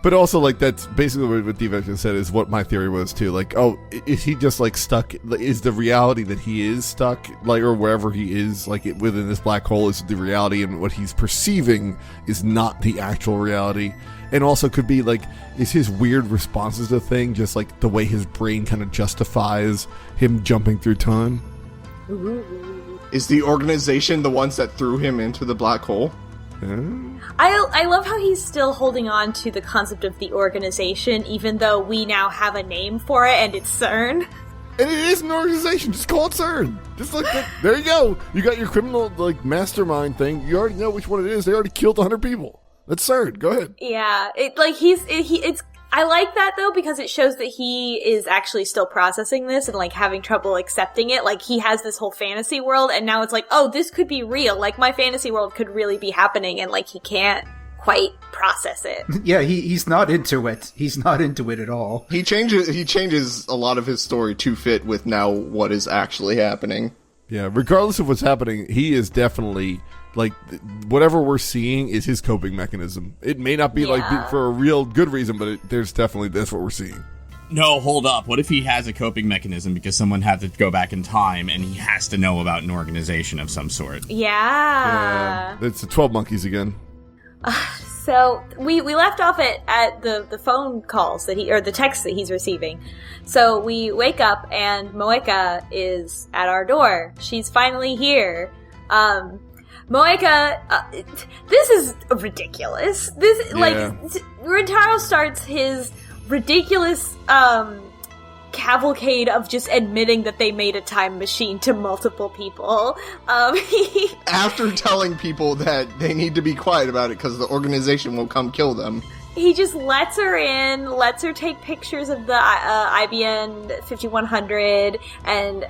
But also, like, that's basically what Diva said is what my theory was, too. Like, oh, is he just, like, stuck? Is the reality that he is stuck, like, or wherever he is, like, within this black hole is the reality, and what he's perceiving is not the actual reality? And also could be, like, is his weird responses to things just, like, the way his brain kind of justifies him jumping through time? Is the organization the ones that threw him into the black hole? I love how he's still holding on to the concept of the organization, even though we now have a name for it, and it's CERN. And it is an organization. Just call it CERN. Just like that. There you go. You got your criminal like mastermind thing. You already know which one it is. They already killed 100 people. That's CERN. Go ahead. Yeah, I like that though because it shows that he is actually still processing this and like having trouble accepting it. Like he has this whole fantasy world and now it's like, oh, this could be real. Like my fantasy world could really be happening and like he can't quite process it. Yeah, he's not into it. He's not into it at all. He changes a lot of his story to fit with now what is actually happening. Yeah, regardless of what's happening, he is definitely like whatever we're seeing is his coping mechanism. It may not be for a real good reason, but that's what we're seeing. No, hold up. What if he has a coping mechanism because someone had to go back in time and he has to know about an organization of some sort? Yeah. It's the 12 Monkeys again. So we left off at the phone calls or the texts that he's receiving. So we wake up and Moeka is at our door. She's finally here. Moeka, this is ridiculous. Rintaro starts his ridiculous cavalcade of just admitting that they made a time machine to multiple people. After telling people that they need to be quiet about it because the organization will come kill them. He just lets her in, lets her take pictures of the IBN 5100, and,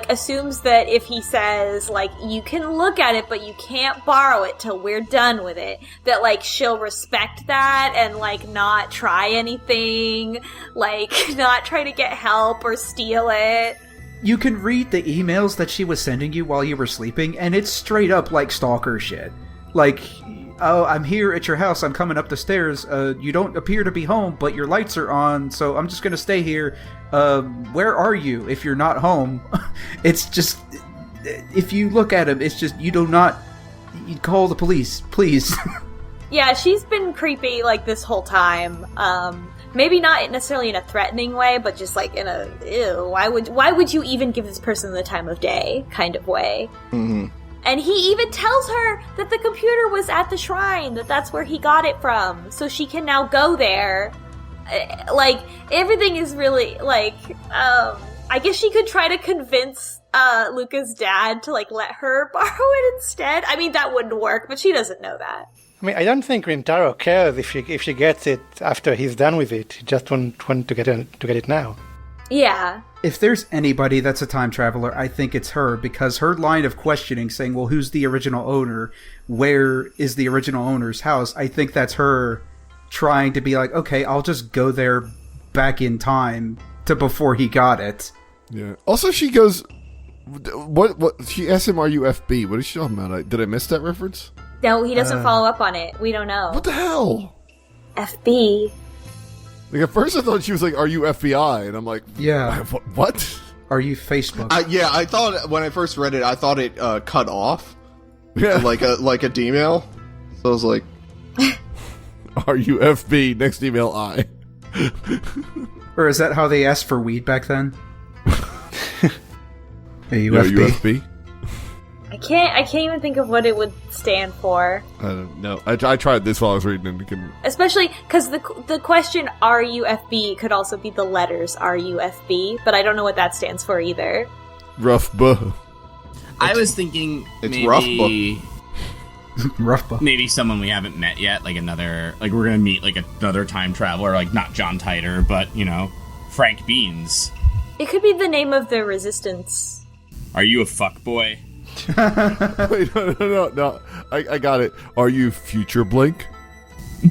assumes that if he says, you can look at it, but you can't borrow it till we're done with it, that, she'll respect that and, not try anything, not try to get help or steal it. You can read the emails that she was sending you while you were sleeping, and it's straight up stalker shit. Oh, I'm here at your house, I'm coming up the stairs, you don't appear to be home, but your lights are on, so I'm just gonna stay here. Where are you if you're not home? It's just, if you look at him, it's just, you call the police, please. Yeah, she's been creepy, this whole time. Maybe not necessarily in a threatening way, but just in a, ew, why would you even give this person the time of day kind of way? Mm-hmm. And he even tells her that the computer was at the shrine, that that's where he got it from, so she can now go there. Everything is really, I guess she could try to convince, Luca's dad to, let her borrow it instead. I mean, that wouldn't work, but she doesn't know that. I mean, I don't think Rintaro cares if she gets it after he's done with it. He just want to get it now. Yeah. If there's anybody that's a time traveler, I think it's her, because her line of questioning saying, well, who's the original owner? Where is the original owner's house? I think that's her trying to be okay, I'll just go there back in time to before he got it. Yeah. Also, she goes, what? She asked him, are you FB? What is she talking about? Did I miss that reference? No, he doesn't follow up on it. We don't know. What the hell? FB. At first I thought she was are you FBI? And I'm like, yeah. What? Are you Facebook? Yeah, I thought, when I first read it, I thought it cut off. Yeah. Like a D-mail. So I was like... Are you FB? Next email, I. Or is that how they asked for weed back then? Are you Are FB? you FB? I can't even think of what it would stand for. I don't know. I tried this while I was reading it. Especially because the question RUFB could also be the letters RUFB, but I don't know what that stands for either. Rough buh. I was thinking it's maybe... Rough buh. Maybe someone we haven't met yet, we're gonna meet another time traveler, not John Titor, but, Frank Beans. It could be the name of the resistance. Are you a fuckboy? Wait, no. I got it. Are you Future Blink?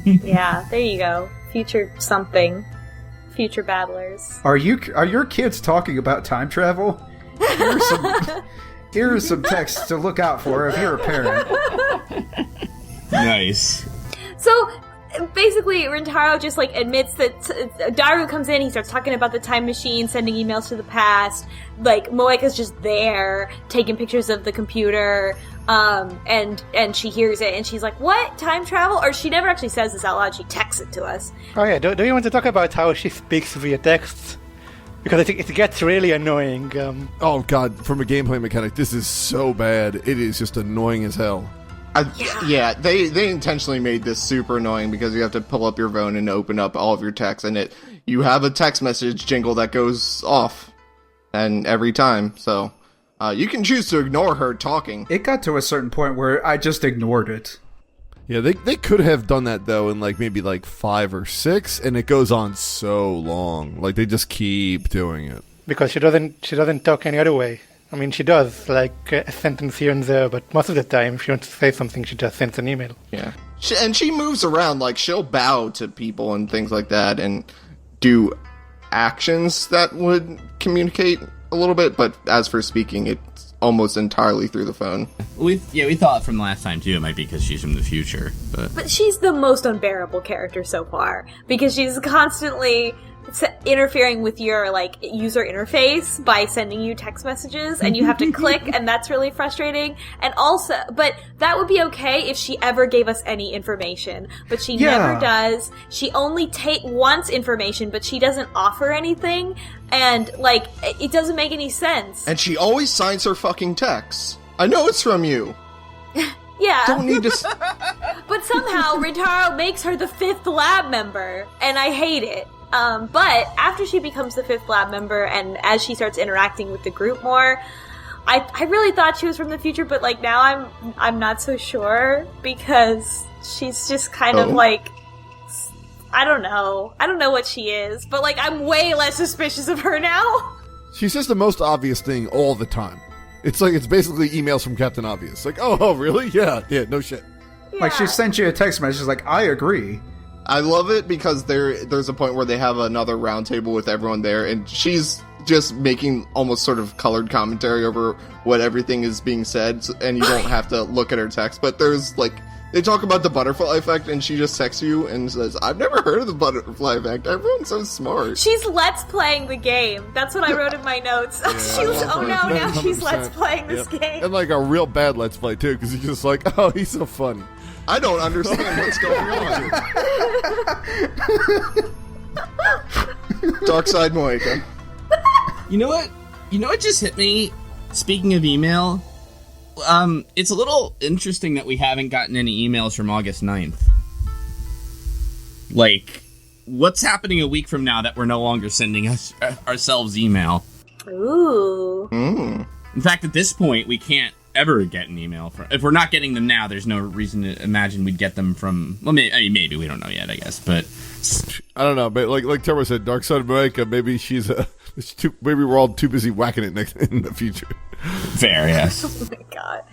Yeah, there you go. Future something. Future battlers. Are your kids talking about time travel? Here are some texts to look out for if you're a parent. Nice. So, basically, Rintaro just, admits that Daru comes in, he starts talking about the time machine, sending emails to the past, Moeka's just there, taking pictures of the computer, and she hears it, and she's like, what? Time travel? Or she never actually says this out loud, she texts it to us. Oh yeah, do you want to talk about how she speaks via texts? Because I think it gets really annoying. Oh god, from a gameplay mechanic, this is so bad. It is just annoying as hell. Yeah, they intentionally made this super annoying because you have to pull up your phone and open up all of your texts, and you have a text message jingle that goes off and every time. So you can choose to ignore her talking. It got to a certain point where I just ignored it. Yeah, they could have done that though in like maybe like 5 or 6, and it goes on so long. Like they just keep doing it Because she doesn't talk any other way. I mean, she does, like, a sentence here and there, but most of the time, if she wants to say something, she just sends an email. Yeah. She moves around, like, she'll bow to people and things like that, and do actions that would communicate a little bit, but as for speaking, it's almost entirely through the phone. We thought from the last time, too, it might be because she's from the future, But she's the most unbearable character so far, because she's constantly interfering with your, like, user interface by sending you text messages, and you have to click, and that's really frustrating. And also, but that would be okay if she ever gave us any information, but she never does. She only wants information, but she doesn't offer anything, and, like, it doesn't make any sense. And she always signs her fucking texts. I know it's from you. Yeah. Don't need to... But somehow, Rintaro makes her the 5th lab member, and I hate it. But after she becomes the 5th lab member, and as she starts interacting with the group more, I really thought she was from the future, but, like, now I'm not so sure, because she's just kind of, like, I don't know what she is, but, like, I'm way less suspicious of her now. She says the most obvious thing all the time. It's like, it's basically emails from Captain Obvious. Like, oh really? Yeah, no shit. Yeah. Like, she sent you a text message like, I agree. I love it because there's a point where they have another roundtable with everyone there, and she's just making almost sort of colored commentary over what everything is being said, and you don't have to look at her text. But there's, like, they talk about the butterfly effect, and she just texts you and says, I've never heard of the butterfly effect. Everyone's so smart. She's let's playing the game. That's what I wrote in my notes. Now she's let's playing this game. And like a real bad let's play too, because he's just like, oh, he's so funny. I don't understand what's going on. Dark Side Moeka. You know what? You know what just hit me? Speaking of email, it's a little interesting that we haven't gotten any emails from August 9th. Like, what's happening a week from now that we're no longer sending us ourselves email? Ooh. In fact, at this point, we can't ever get an email from. If we're not getting them now, there's no reason to imagine we'd get them from. Well, maybe we don't know yet, I guess, but I don't know. But like Turbo said, Dark Side of Moeka, maybe she's maybe we're all too busy whacking it in the future. Fair, yes. Oh my god.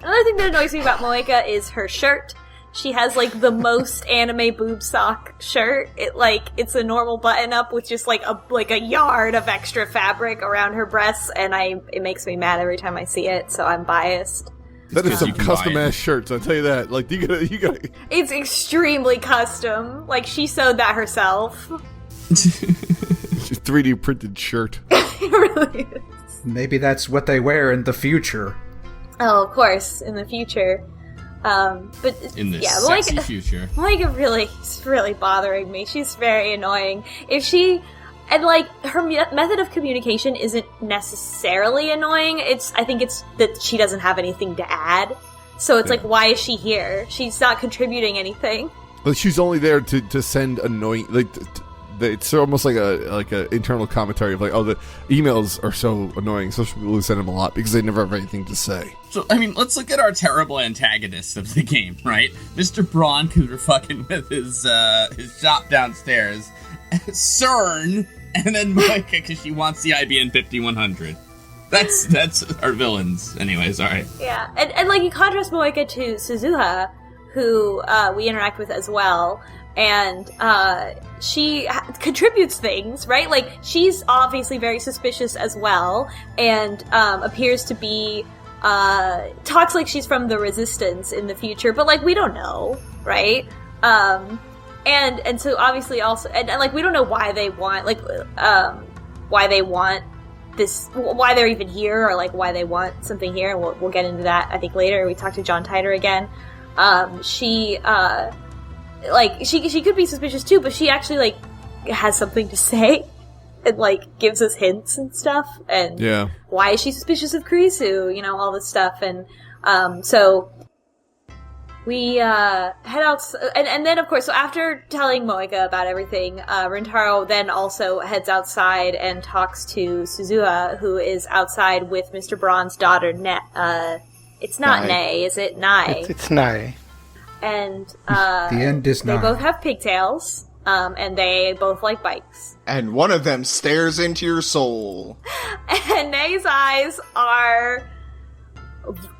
Another thing that annoys me about Moeka is her shirt. She has, like, the most anime boob sock shirt. It's a normal button up with just, like a yard of extra fabric around her breasts, and it makes me mad every time I see it, so I'm biased. That is some custom ass shirts, I'll tell you that. Like, you gotta. It's extremely custom. Like, she sewed that herself. She's 3D printed shirt. It really is. Maybe that's what they wear in the future. Oh, of course, in the future. But in the sexy future. Moeka really is really bothering me. She's very annoying. And like, her method of communication isn't necessarily annoying. I think it's that she doesn't have anything to add. So it's like, why is she here? She's not contributing anything. But she's only there to send annoying, like, it's almost like a internal commentary of like, oh, the emails are so annoying, so people send them a lot because they never have anything to say. So, I mean, let's look at our terrible antagonists of the game, right? Mr. Broncoot fucking with his shop downstairs, CERN, and then Moeka because she wants the IBM 5100. That's our villains. Anyways, alright. Yeah, and like, you contrast Moeka to Suzuha, who we interact with as well, and she contributes things, right? Like, she's obviously very suspicious as well, and appears to be talks like she's from the Resistance in the future, but like, we don't know, right? And so obviously also, and like, we don't know why they want this, why they're even here, or like why they want something here, and we'll get into that I think later. We talk to John Titor again. She could be suspicious too, but she actually like has something to say and like gives us hints and stuff. And why is she suspicious of Kurisu? You know, all this stuff. And so We head out, and then of course, so after telling Moeka about everything, Rintaro then also heads outside and talks to Suzuha, who is outside with Mr. Braun's daughter. It's not Nay, is it? Nai. It's Nai. And the end is they not. both have pigtails, and they both like bikes. And one of them stares into your soul. And Nay's eyes are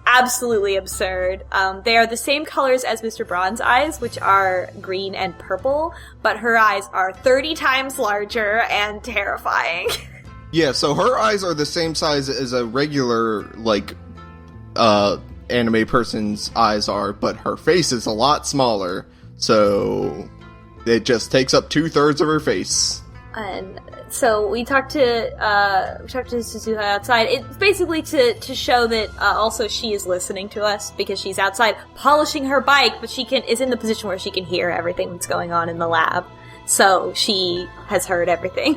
absolutely absurd. They are the same colors as Mr. Braun's eyes, which are green and purple, but her eyes are 30 times larger and terrifying. Yeah, so her eyes are the same size as a regular, like, anime person's eyes are, but her face is a lot smaller, so it just takes up 2/3 of her face. And so we talked to Suzuha outside. It's basically to show that also she is listening to us because she's outside polishing her bike, but she is in the position where she can hear everything that's going on in the lab. So she has heard everything.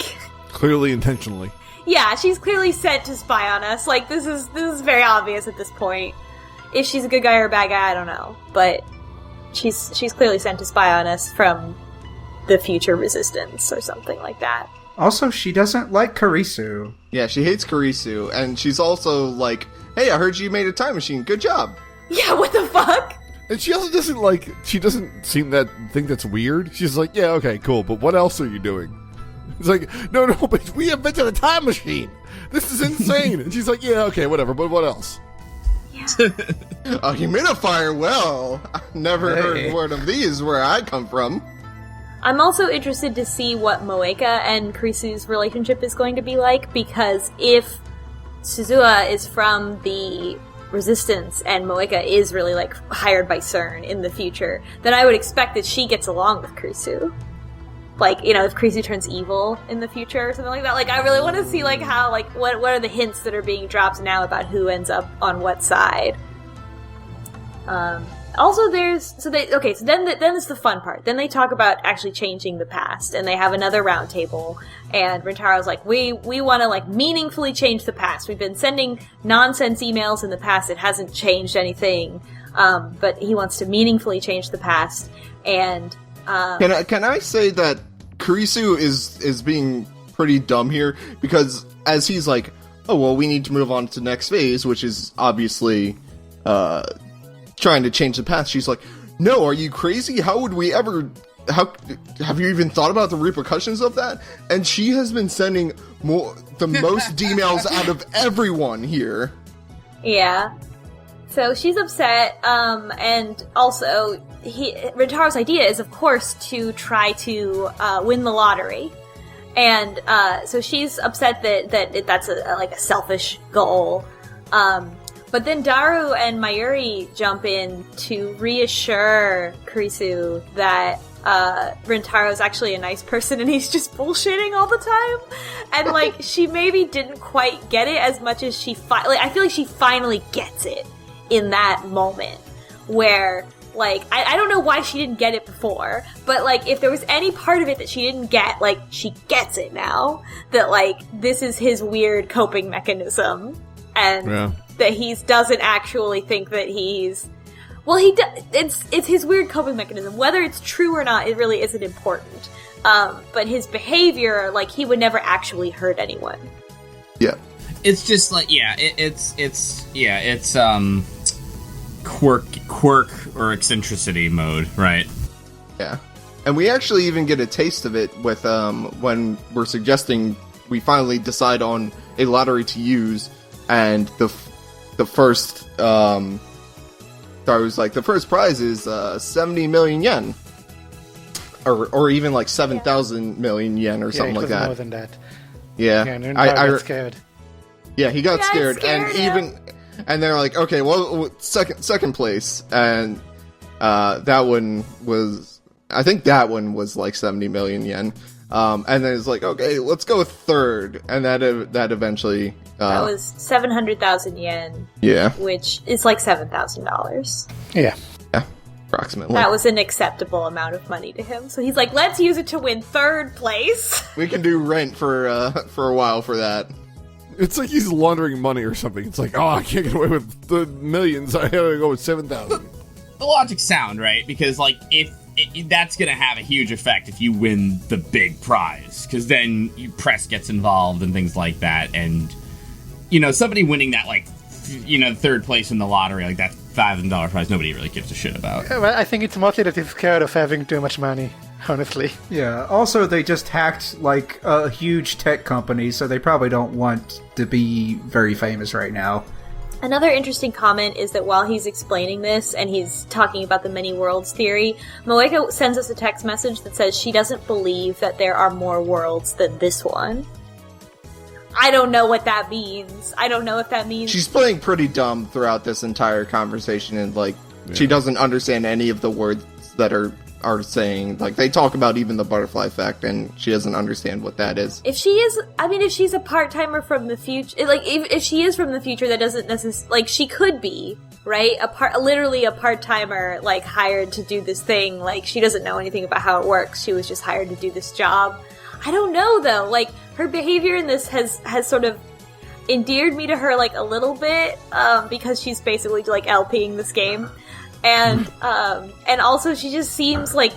Clearly, intentionally. Yeah, she's clearly sent to spy on us. Like this is very obvious at this point. If she's a good guy or a bad guy, I don't know, but she's clearly sent to spy on us from the future resistance or something like that. Also, she doesn't like Karisu. Yeah, she hates Karisu, and she's also like, hey, I heard you made a time machine, good job. Yeah, what the fuck? And she also doesn't seem that think that's weird. She's like, yeah, okay, cool, but what else are you doing? It's like, no, but we invented a time machine. This is insane. And she's like, yeah, okay, whatever, but what else? Yeah. A humidifier, well, I've never heard one of these where I come from. I'm also interested to see what Moeka and Kurisu's relationship is going to be like, because if Suzuha is from the Resistance and Moeka is really, like, hired by CERN in the future, then I would expect that she gets along with Kurisu. Like, you know, if Kurisu turns evil in the future or something like that. Like, I really want to see, like, how, like, what are the hints that are being dropped now about who ends up on what side. Also, then it's the fun part. Then they talk about actually changing the past, and they have another round table, and Rintaro's like, we want to, like, meaningfully change the past. We've been sending nonsense emails in the past. It hasn't changed anything, but he wants to meaningfully change the past, and... Can I say that Kurisu is being pretty dumb here, because as he's like, oh, well, we need to move on to the next phase, which is obviously, trying to change the past. She's like, no, are you crazy? How would we ever... have you even thought about the repercussions of that? And she has been sending the most D-mails out of everyone here. Yeah. So she's upset, and also, Rintaro's idea is, of course, to try to win the lottery. And so she's upset that that's a selfish goal. But then Daru and Mayuri jump in to reassure Kurisu that Rintaro's actually a nice person and he's just bullshitting all the time. And, like, she maybe didn't quite get it as much as she... I feel like she finally gets it in that moment. Where, like, I don't know why she didn't get it before, but, like, if there was any part of it that she didn't get, like, she gets it now. That, like, this is his weird coping mechanism. And... yeah. That he doesn't actually think that he's... Well, it's his weird coping mechanism. Whether it's true or not, it really isn't important. But his behavior, like, he would never actually hurt anyone. Yeah. It's just like, yeah, it's quirk or eccentricity mode, right? Yeah. And we actually even get a taste of it with, when we're suggesting we finally decide on a lottery to use, and the first, I was like, the first prize is 70 million yen. Or even like 7,000 million yen or something like that. More than that. Yeah. And I got scared. Yeah, he got scared. And they're like, okay, well, second place. And that one was, I think that one was like 70 million yen. And then it's like, okay, let's go with third. And that eventually... that was 700,000 yen. Yeah. Which is like $7,000. Yeah. Yeah, approximately. That was an acceptable amount of money to him. So he's like, let's use it to win third place. We can do rent for a while for that. It's like he's laundering money or something. It's like, oh, I can't get away with the millions. I gotta go with 7,000. the logic's sound, right? Because, like, if that's going to have a huge effect if you win the big prize, because then press gets involved and things like that, and, you know, somebody winning that, like, you know, third place in the lottery, like that $5,000 prize, nobody really gives a shit about. Well, I think it's mostly that he's scared of having too much money, honestly. Yeah, also they just hacked, like, a huge tech company, so they probably don't want to be very famous right now. Another interesting comment is that while he's explaining this and he's talking about the many worlds theory, Moeka sends us a text message that says she doesn't believe that there are more worlds than this one. I don't know what that means. I don't know if that means... She's playing pretty dumb throughout this entire conversation, and, like, she doesn't understand any of the words that are saying. Like, they talk about even the butterfly effect, and she doesn't understand what that is. If she is... I mean, if she's a part-timer from the future... Like, if she is from the future, that doesn't necessarily... Like, she could be, right? Literally a part-timer, like, hired to do this thing. Like, she doesn't know anything about how it works. She was just hired to do this job. I don't know, though. Like, her behavior in this has sort of endeared me to her, like, a little bit, because she's basically, like, LPing this game. And also she just seems like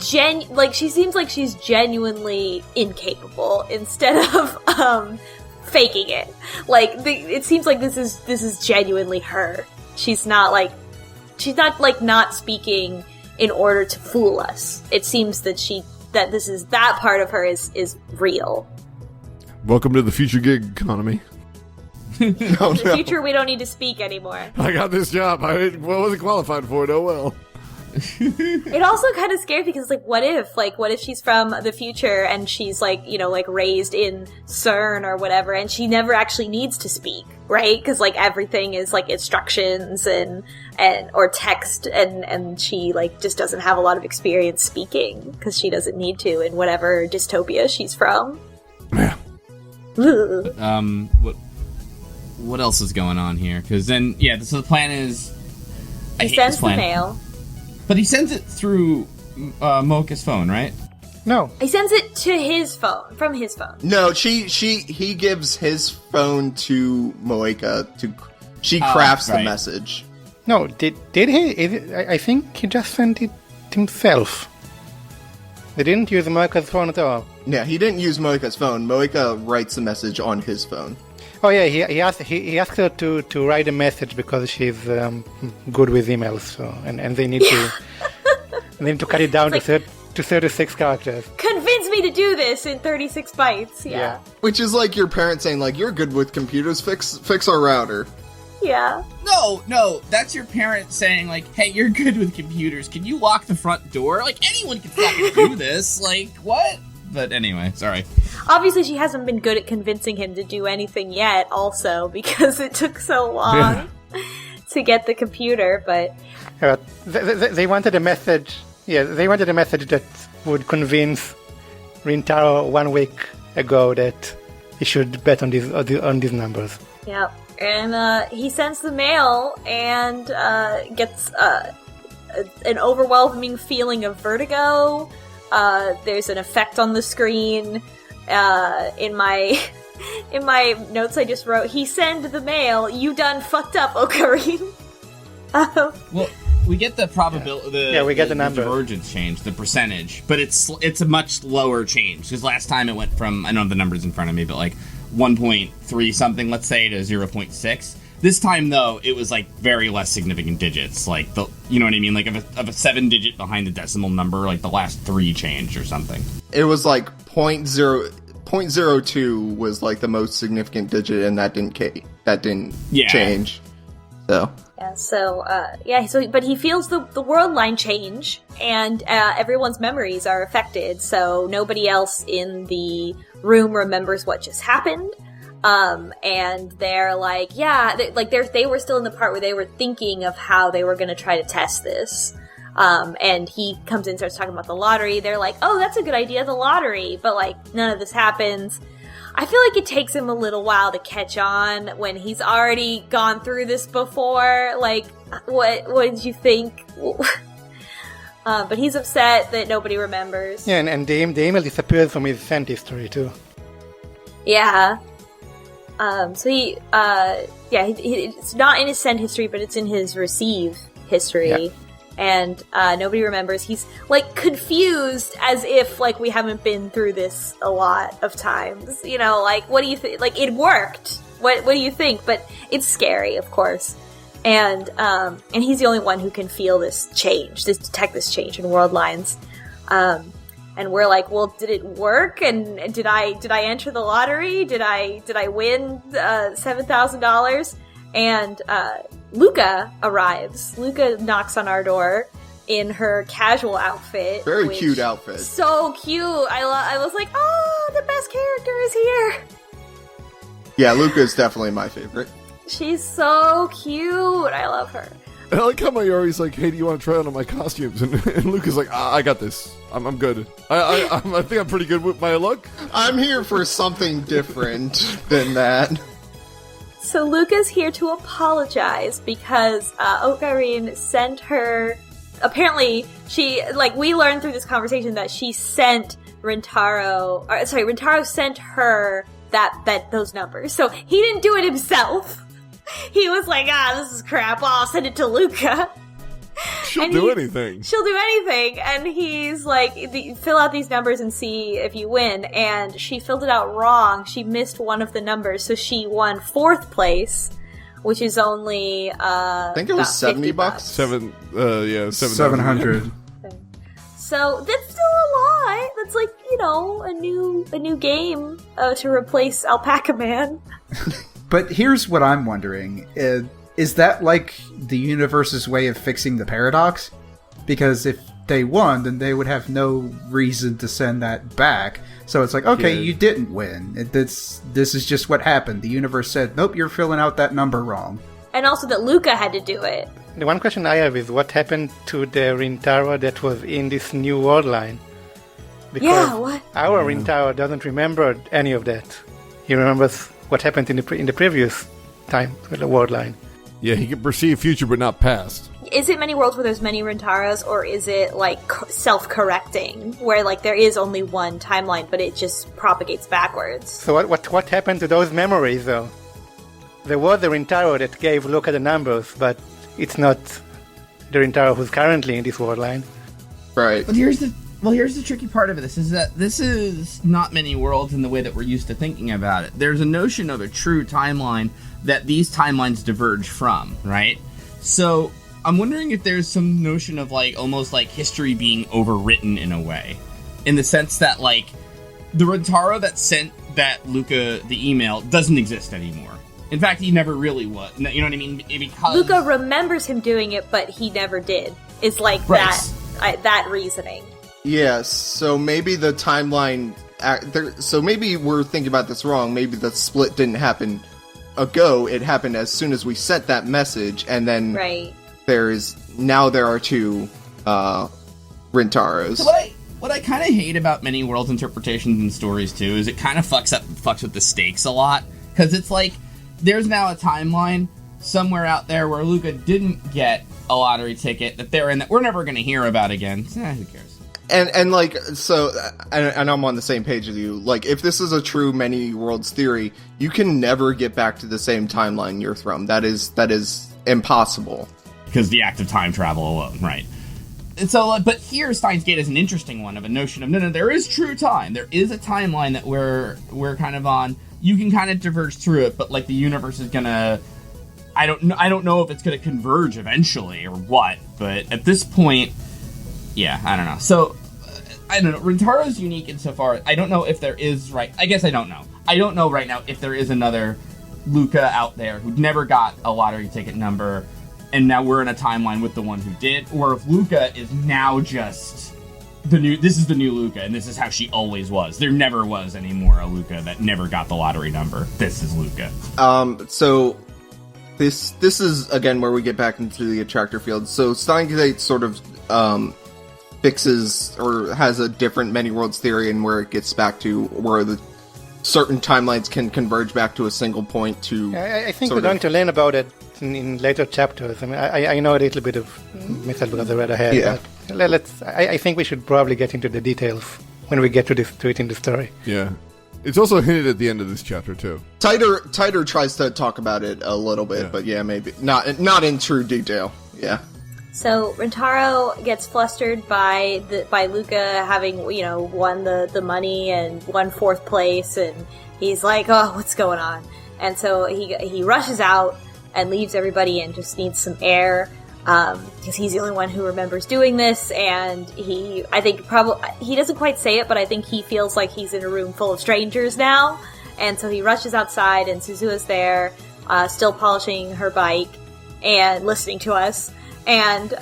she seems like she's genuinely incapable instead of, faking it. Like, it seems like this is genuinely her. She's not, like, not speaking in order to fool us. It seems that that part of her is real. Welcome to the future gig economy. In the future, we don't need to speak anymore. I got this job. I wasn't qualified for it. Oh well. It also kind of scared me because, like, what if she's from the future and she's, like, you know, like, raised in CERN or whatever, and she never actually needs to speak, right? Because, like, everything is, like, instructions or text, and she, like, just doesn't have a lot of experience speaking because she doesn't need to in whatever dystopia she's from. Yeah. What else is going on here? Because then, yeah, so the plan is... He sends the mail. But he sends it through Moeka's phone, right? No. He sends it to his phone, from his phone. No, he gives his phone to Moeka she crafts the message. No, did he? I think he just sent it himself. They didn't use Moeka's phone at all. Yeah, he didn't use Moeka's phone. Moeka writes the message on his phone. Oh yeah, he asked her to write a message because she's good with emails, so and they need to cut it down to 36 characters. Convince me to do this in 36 bytes. Yeah. Which is like your parents saying, like, you're good with computers, fix our router. Yeah. No, that's your parents saying, like, hey, you're good with computers. Can you lock the front door? Like, anyone can fucking do this. Like, what? But anyway, sorry. Obviously, she hasn't been good at convincing him to do anything yet, also, because it took so long to get the computer, but... They wanted a message... Yeah, they wanted a message that would convince Rintaro 1 week ago that he should bet on these numbers. Yep. And he sends the mail and gets an overwhelming feeling of vertigo. There's an effect on the screen. In my notes I just wrote, he send the mail, you done fucked up, Ocarine. Well, we get the probability, we get the number. The divergence change, the percentage, but it's a much lower change, because last time it went from, I don't have the numbers in front of me, but like 1.3 something, let's say, to 0.6. This time, though, it was, like, very less significant digits. Like, you know what I mean? Like, of a 7-digit behind the decimal number, like, the last 3 changed or something. It was, like, 0.02 was, like, the most significant digit, and that didn't change. So... Yeah, but he feels the world line change, and everyone's memories are affected, so nobody else in the room remembers what just happened. And they're like, they were still in the part where they were thinking of how they were going to try to test this. And he comes in and starts talking about the lottery. They're like, oh, that's a good idea, the lottery. But, like, none of this happens. I feel like it takes him a little while to catch on when he's already gone through this before. Like, what did you think? But he's upset that nobody remembers. Yeah, and the email disappears from his sent history, too. Yeah. So it's not in his send history, but it's in his receive history. and nobody remembers. He's like confused, as if like we haven't been through this a lot of times. You know, like what do you think? Like it worked. What do you think? But it's scary, of course. And he's the only one who can feel this change, detect this change in world lines. And we're like, well, did it work? And did I enter the lottery? Did I win $7,000? And Luca arrives. Luca knocks on our door in her casual outfit. Very cute outfit. So cute. I was like, oh, the best character is here. Yeah, Luca is definitely my favorite. She's so cute. I love her. I like how Mayuri's like, hey, do you want to try on my costumes? And Luke is like, I got this. I'm good. I think I'm pretty good with my look. I'm here for something different than that. So Luca's here to apologize because Ocarine sent her... Apparently, we learned through this conversation that she sent Rintaro... Rintaro sent her those numbers. So he didn't do it himself. He was like, this is crap. I'll send it to Luca. She'll do anything. She'll do anything. And he's like, fill out these numbers and see if you win. And she filled it out wrong. She missed one of the numbers. So she won 4th place, which is only, I think it was $70. $700. So that's still a lot. That's like, a new game to replace Alpaca Man. But here's what I'm wondering. Is that like the universe's way of fixing the paradox? Because if they won, then they would have no reason to send that back. So it's like, okay, you didn't win. This is just what happened. The universe said, nope, you're filling out that number wrong. And also that Luca had to do it. The one question I have is what happened to the Rintaro that was in this new world line? Because our Rintaro doesn't remember any of that. He remembers what happened in the previous time with the world line. Yeah, he can perceive future but not past. Is it many worlds where there's many Rintaros, or is it like self-correcting, where like there is only one timeline but it just propagates backwards? So what happened to those memories though? There was the Rintaro that gave Luca the numbers, but it's not the Rintaro who's currently in this world line. Right. But here's the tricky part of this, is that this is not many worlds in the way that we're used to thinking about it. There's a notion of a true timeline that these timelines diverge from, right? So I'm wondering if there's some notion of like almost like history being overwritten in a way, in the sense that like the Rintaro that sent that Luca the email doesn't exist anymore. In fact, he never really was. You know what I mean? Because Luca remembers him doing it, but he never did. It's like that reasoning. Yeah, so maybe the timeline... So maybe we're thinking about this wrong. Maybe the split didn't happen ago. It happened as soon as we sent that message, and then there are 2 Rintaros. So what I kind of hate about many worlds interpretations and stories, too, is it kind of fucks with the stakes a lot. Because it's like, there's now a timeline somewhere out there where Luca didn't get a lottery ticket that they're in that we're never going to hear about again. Who cares? And like, so, and I'm on the same page as you. Like, if this is a true many worlds theory, you can never get back to the same timeline you're from. That is impossible. Because the act of time travel alone, right? And so, but here, Steins Gate is an interesting one of a notion of, no, there is true time. There is a timeline that we're kind of on. You can kind of diverge through it, but like the universe is gonna... I don't know if it's gonna converge eventually or what, but at this point... Yeah, I don't know. So, I don't know. Rintaro's unique insofar... I don't know if there is I guess I don't know. I don't know right now if there is another Luca out there who never got a lottery ticket number, and now we're in a timeline with the one who did, or if Luca is now just this is the new Luca, and this is how she always was. There never was anymore a Luca that never got the lottery number. This is Luca. So... This is, again, where we get back into the attractor field. So Steins Gate sort of... fixes or has a different many worlds theory, and where it gets back to where the certain timelines can converge back to a single point to... I think we're going to learn about it in later chapters. I mean, I know a little bit of Metal Brother Red ahead. Yeah. But I think we should probably get into the details when we get to it in the story. Yeah. It's also hinted at the end of this chapter, too. Titor tries to talk about it a little bit, but yeah, maybe. Not in true detail. Yeah. So Rintaro gets flustered by Luca having, won the money and won 4th place, and he's like, oh, what's going on? And so he rushes out and leaves everybody and just needs some air, because he's the only one who remembers doing this, and he doesn't quite say it, but I think he feels like he's in a room full of strangers now, and so he rushes outside, and Suzuha's there, still polishing her bike, and listening to us, and,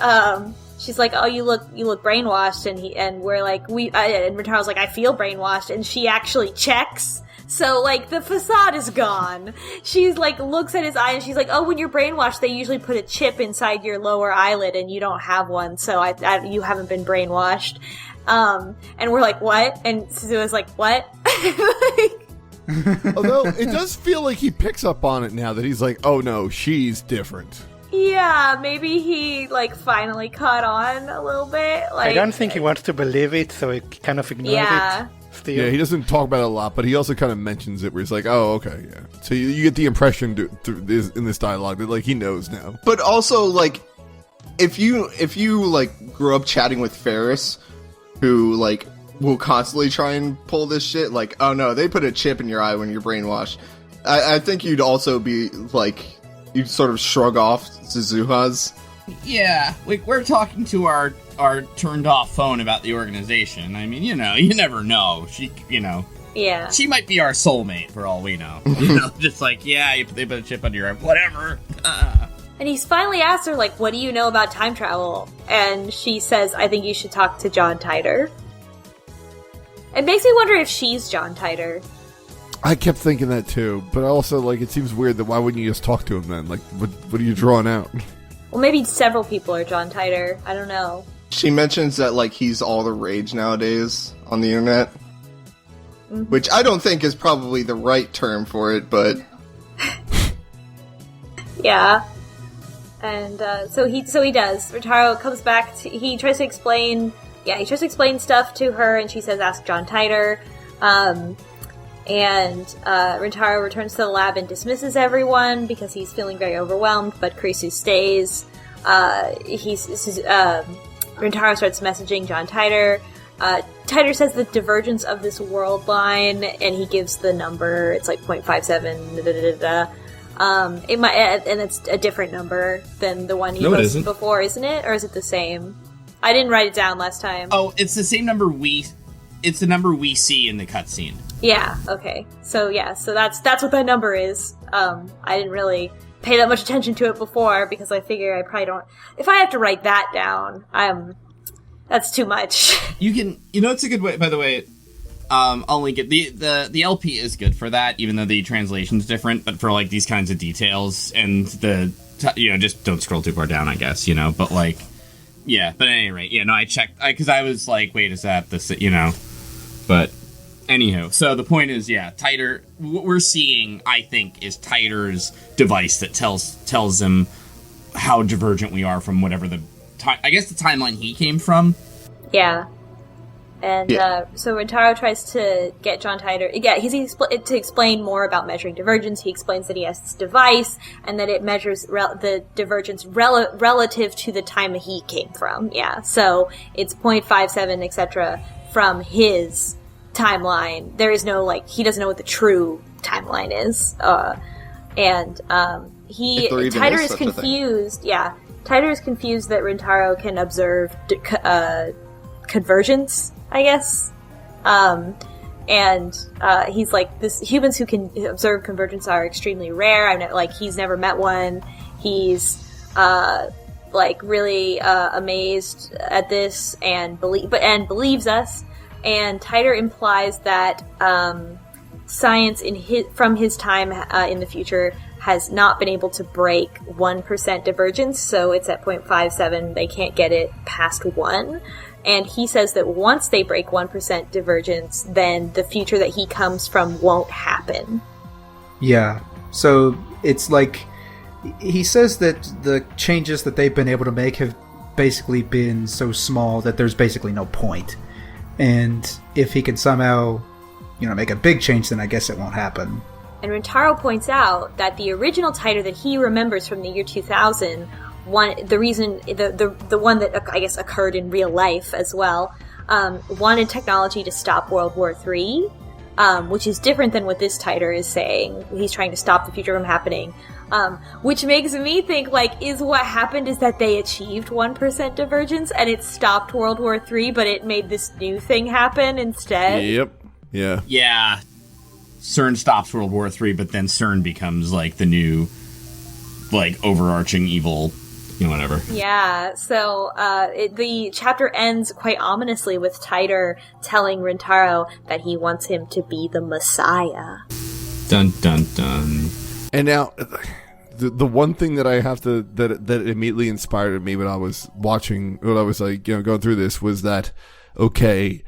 she's like, oh, you look brainwashed, and we're like, and Rintaro's like, I feel brainwashed, and she actually checks. So, like, the facade is gone. She's like, looks at his eye, and she's like, oh, when you're brainwashed, they usually put a chip inside your lower eyelid, and you don't have one, so you haven't been brainwashed. And we're like, what? And Suzuha's like, what? Although, it does feel like he picks up on it now that he's like, oh no, she's different. Yeah, maybe he, finally caught on a little bit. I don't think he wants to believe it, so he kind of ignores it. Still. Yeah, he doesn't talk about it a lot, but he also kind of mentions it where he's like, oh, okay, yeah. So you get the impression in this dialogue that, he knows now. But also, if you grew up chatting with Ferris, who, will constantly try and pull this shit, oh no, they put a chip in your eye when you're brainwashed, I think you'd also be, you'd sort of shrug off Suzuha's. Yeah, we're talking to our turned off phone about the organization. I mean, you never know. She, Yeah. She might be our soulmate for all we know. Just they put a chip under your eye, whatever. And he's finally asked her, what do you know about time travel? And she says, I think you should talk to John Titor. It makes me wonder if she's John Titor. I kept thinking that too, but also, it seems weird that why wouldn't you just talk to him then? What are you drawing out? Well, maybe several people are John Titor. I don't know. She mentions that, he's all the rage nowadays on the internet. Mm-hmm. Which I don't think is probably the right term for it, but... Yeah. And, so he does. Rintaro comes back, he tries to explain stuff to her, and she says, ask John Titor. And Rintaro returns to the lab and dismisses everyone because he's feeling very overwhelmed, but Kurisu stays. Rintaro starts messaging John Titor. Titor says the divergence of this world line, and he gives the number. It's 0.57. It might, and it's a different number than the one he posted before, isn't it? Or is it the same? I didn't write it down last time. Oh, it's the same number it's the number we see in the cutscene. Yeah, okay. So that's what that number is. I didn't really pay that much attention to it before because I figure I probably don't. If I have to write that down, that's too much. You can, it's a good way, by the way, I'll link it. The LP is good for that, even though the translation's different, but for these kinds of details and just don't scroll too far down, I guess, but yeah, but at any rate, I checked, because I was wait, is that this, but anywho, so the point is, Titor, what we're seeing, I think, is Titor's device that tells him how divergent we are from whatever the timeline he came from. Yeah. And so Rintaro tries to get John Titor. Yeah, to explain more about measuring divergence. He explains that he has this device and that it measures the divergence relative to the time he came from. Yeah, so it's 0.57, etc. from his timeline. There is no he doesn't know what the true timeline is. Titor is confused. Yeah, Titor is confused that Rintaro can observe convergence, I guess. He's humans who can observe convergence are extremely rare. He's never met one. He's, really, amazed at this and believes us. And Titor implies that, science from his time, in the future has not been able to break 1% divergence, so it's at 0.57. They can't get it past 1. And he says that once they break 1% divergence, then the future that he comes from won't happen. Yeah. So it's he says that the changes that they've been able to make have basically been so small that there's basically no point. And if he can somehow, make a big change, then I guess it won't happen. And Rintaro points out that the original Titor that he remembers from the year 2000 the one that I guess occurred in real life as well, wanted technology to stop World War III, which is different than what this Titor is saying. He's trying to stop the future from happening. Which makes me think, like, is what happened is that they achieved 1% divergence and it stopped World War III, but it made this new thing happen instead? Yep. Yeah. Yeah. CERN stops World War III, but then CERN becomes, like, the new, like, overarching evil, whatever. Yeah, so the chapter ends quite ominously with Titor telling Rintaro that he wants him to be the Messiah. Dun, dun, dun. And now... The one thing that I have to that immediately inspired me when I was watching, when I was like going through this, was that okay,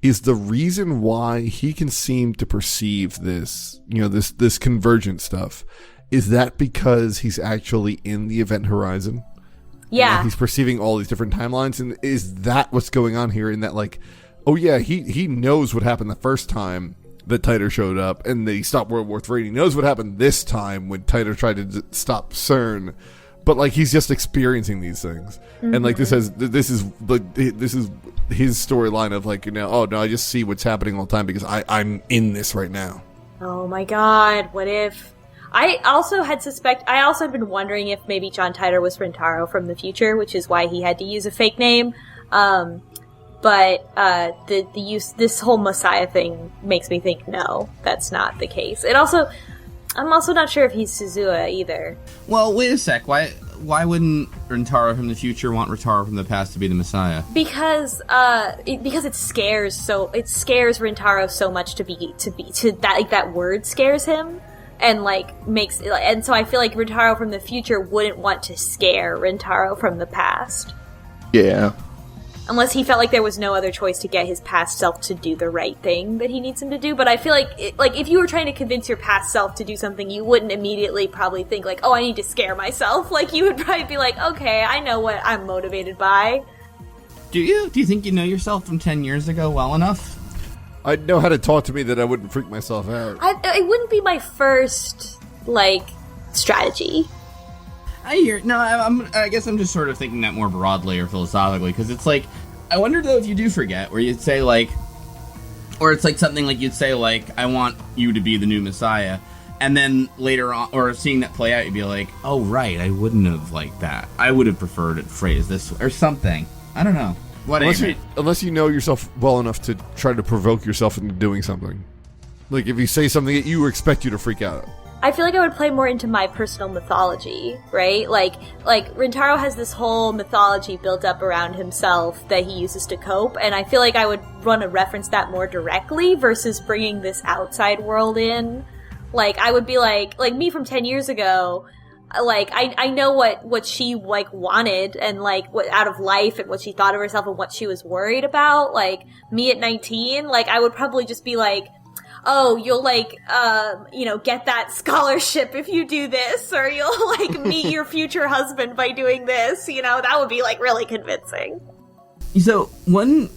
is the reason why he can seem to perceive this this convergent stuff, is that because he's actually in the event horizon? Yeah, he's perceiving all these different timelines, and is that what's going on here? In that, like, oh yeah, he knows what happened the first time that Titor showed up, and they stopped World War III. He knows what happened this time when Titor tried to stop CERN, but like he's just experiencing these things, and like this is his storyline of like oh no, I just see what's happening all the time because I'm in this right now. Oh my God, what if? I also had been wondering if maybe John Titor was Rintaro from the future, which is why he had to use a fake name. But this whole Messiah thing makes me think, no, that's not the case. I'm also not sure if he's Suzuha either. Well, wait a sec. Why wouldn't Rintaro from the future want Rintaro from the past to be the Messiah? Because it scares Rintaro so much to that, like, that word scares him. And and so I feel like Rintaro from the future wouldn't want to scare Rintaro from the past. Yeah. Unless he felt like there was no other choice to get his past self to do the right thing that he needs him to do. But I feel like, if you were trying to convince your past self to do something, you wouldn't immediately probably think, like, oh, I need to scare myself. Like, you would probably be like, okay, I know what I'm motivated by. Do you? Do you think you know yourself from 10 years ago well enough? I'd know how to talk to me that I wouldn't freak myself out. It wouldn't be my first, strategy. I hear. No, I guess I'm just sort of thinking that more broadly or philosophically, because it's like, I wonder though if you do forget, where you'd say like, or it's like something like you'd say like, I want you to be the new Messiah, and then later on, or seeing that play out, you'd be like, oh right, I wouldn't have liked that. I would have preferred it phrased this way, or something. I don't know. Unless you know yourself well enough to try to provoke yourself into doing something. Like if you say something that you expect you to freak out. I feel like I would play more into my personal mythology, right? Like Rintaro has this whole mythology built up around himself that he uses to cope, and I feel like I would want to reference that more directly versus bringing this outside world in. Like, I would be like me from 10 years ago, like, I know what she, like, wanted and, like, what out of life and what she thought of herself and what she was worried about. Like, me at 19, like, I would probably just be like, oh, you'll, like, get that scholarship if you do this, or you'll, like, meet your future husband by doing this, that would be, like, really convincing. So, not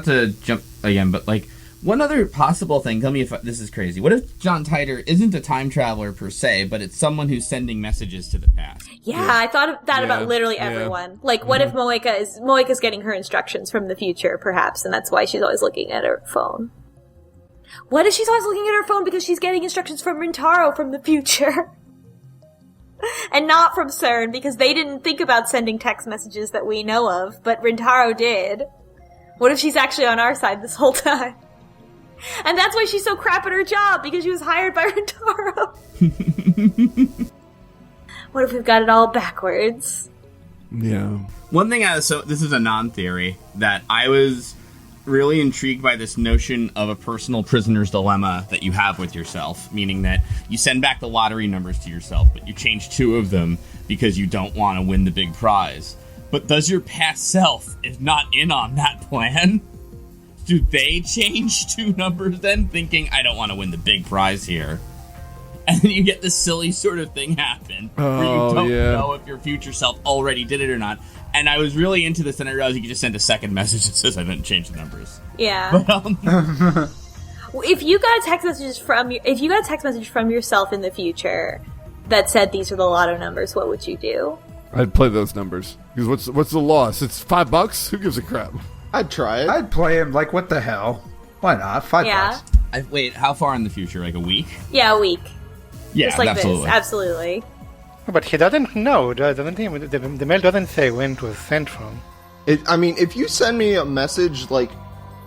to jump again, but, like, one other possible thing, tell me if this is crazy. What if John Titor isn't a time traveler per se, but it's someone who's sending messages to the past? Yeah, I thought of that about literally everyone. Like, what if Moeka's getting her instructions from the future, perhaps, and that's why she's always looking at her phone? What if she's always looking at her phone because she's getting instructions from Rintaro from the future? And not from CERN, because they didn't think about sending text messages that we know of, but Rintaro did. What if she's actually on our side this whole time? And that's why she's so crap at her job, because she was hired by Rintaro. What if we've got it all backwards? Yeah. One thing so this is a non-theory, that I was really intrigued by this notion of a personal prisoner's dilemma that you have with yourself, meaning that you send back the lottery numbers to yourself, but you change 2 of them because you don't want to win the big prize. But does your past self is not in on that plan? Do they change 2 numbers then, thinking, I don't want to win the big prize here? And then you get this silly sort of thing happen, where you don't know if your future self already did it or not. And I was really into this, and I realized you could just send a second message that says I didn't change the numbers. Yeah. But, if you got a text message from yourself in the future, that said these are the lotto numbers, what would you do? I'd play those numbers. Because what's the loss? It's $5? Who gives a crap? I'd try it. I'd play him like, what the hell? Why not? $5. Wait, how far in the future? Like a week? Yeah, a week. Yeah, just like absolutely. this. Absolutely. But he doesn't know, doesn't he? The mail doesn't say when it was sent from. If you send me a message, like,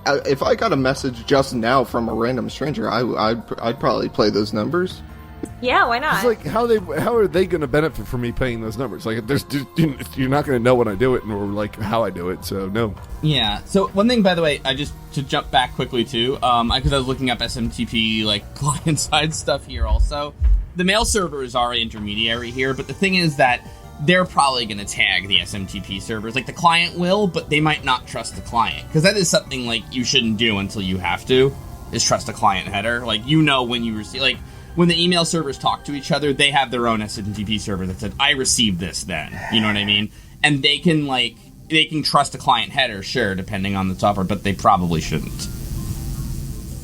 if I got a message just now from a random stranger, I'd probably play those numbers. Yeah, why not? It's like, how are they going to benefit from me paying those numbers? Like, you're not going to know when I do it, or like how I do it. So no. Yeah. So one thing, by the way, to jump back quickly too, because I was looking up SMTP like client side stuff here. Also, the mail server is our intermediary here, but the thing is that they're probably going to tag the SMTP servers. Like the client will, but they might not trust the client, because that is something like you shouldn't do until you have to. Is trust a client header. Like when you receive like. When the email servers talk to each other, they have their own SMTP server that said, I received this then. You know what I mean? And they can trust a client header, sure, depending on the software, but they probably shouldn't.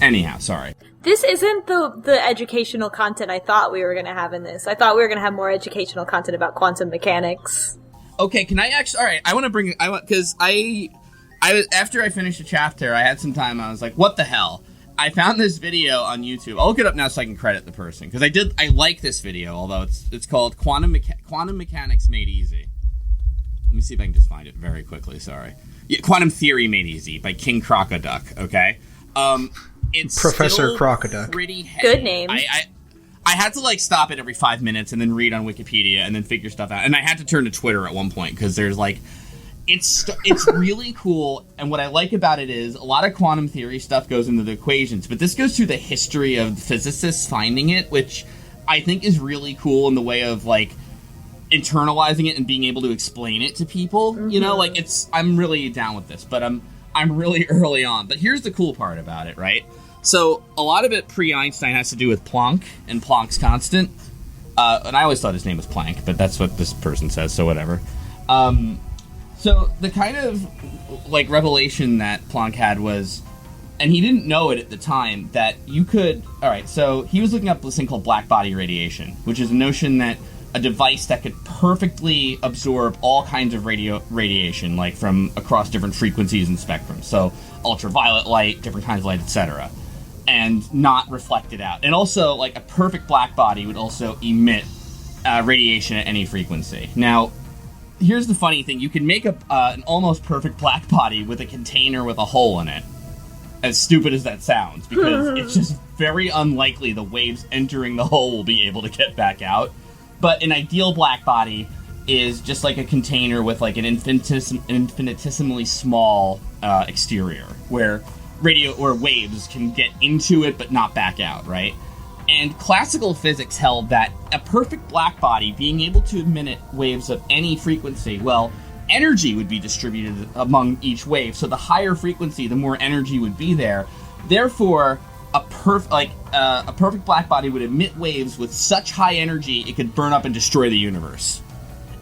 Anyhow, sorry. This isn't the educational content I thought we were going to have in this. I thought we were going to have more educational content about quantum mechanics. Okay, can I actually... Alright, I want to bring... Because after I finished a chapter, I had some time, I was like, what the hell? I found this video on YouTube. I'll look it up now so I can credit the person, because I like this video, although it's called Quantum Mechanics Made Easy. Let me see if I can just find it very quickly, sorry. Yeah, Quantum Theory Made Easy by King Crocoduck, okay? It's Professor Crocoduck. Pretty heavy. Good name. I had to like stop it every 5 minutes and then read on Wikipedia and then figure stuff out. And I had to turn to Twitter at one point, because there's like... It's really cool, and what I like about it is a lot of quantum theory stuff goes into the equations, but this goes through the history of physicists finding it, which I think is really cool in the way of, like, internalizing it and being able to explain it to people. Mm-hmm. You know, like, I'm really down with this, but I'm really early on. But here's the cool part about it, right? So a lot of it pre-Einstein has to do with Planck and Planck's constant, and I always thought his name was Planck, but that's what this person says, so whatever. So the kind of, like, revelation that Planck had was, and he didn't know it at the time, that you could... Alright, so he was looking up this thing called black body radiation, which is a notion that a device that could perfectly absorb all kinds of radiation, like from across different frequencies and spectrums. So ultraviolet light, different kinds of light, etc. And not reflect it out. And also, like, a perfect black body would also emit radiation at any frequency. Now... Here's the funny thing. You can make an almost perfect black body with a container with a hole in it. As stupid as that sounds, because it's just very unlikely the waves entering the hole will be able to get back out. But an ideal black body is just like a container with like an infinitesimally small exterior, where waves can get into it but not back out, right? And classical physics held that a perfect black body being able to emit waves of any frequency, well, energy would be distributed among each wave, so the higher frequency, the more energy would be there. Therefore, a perfect black body would emit waves with such high energy it could burn up and destroy the universe.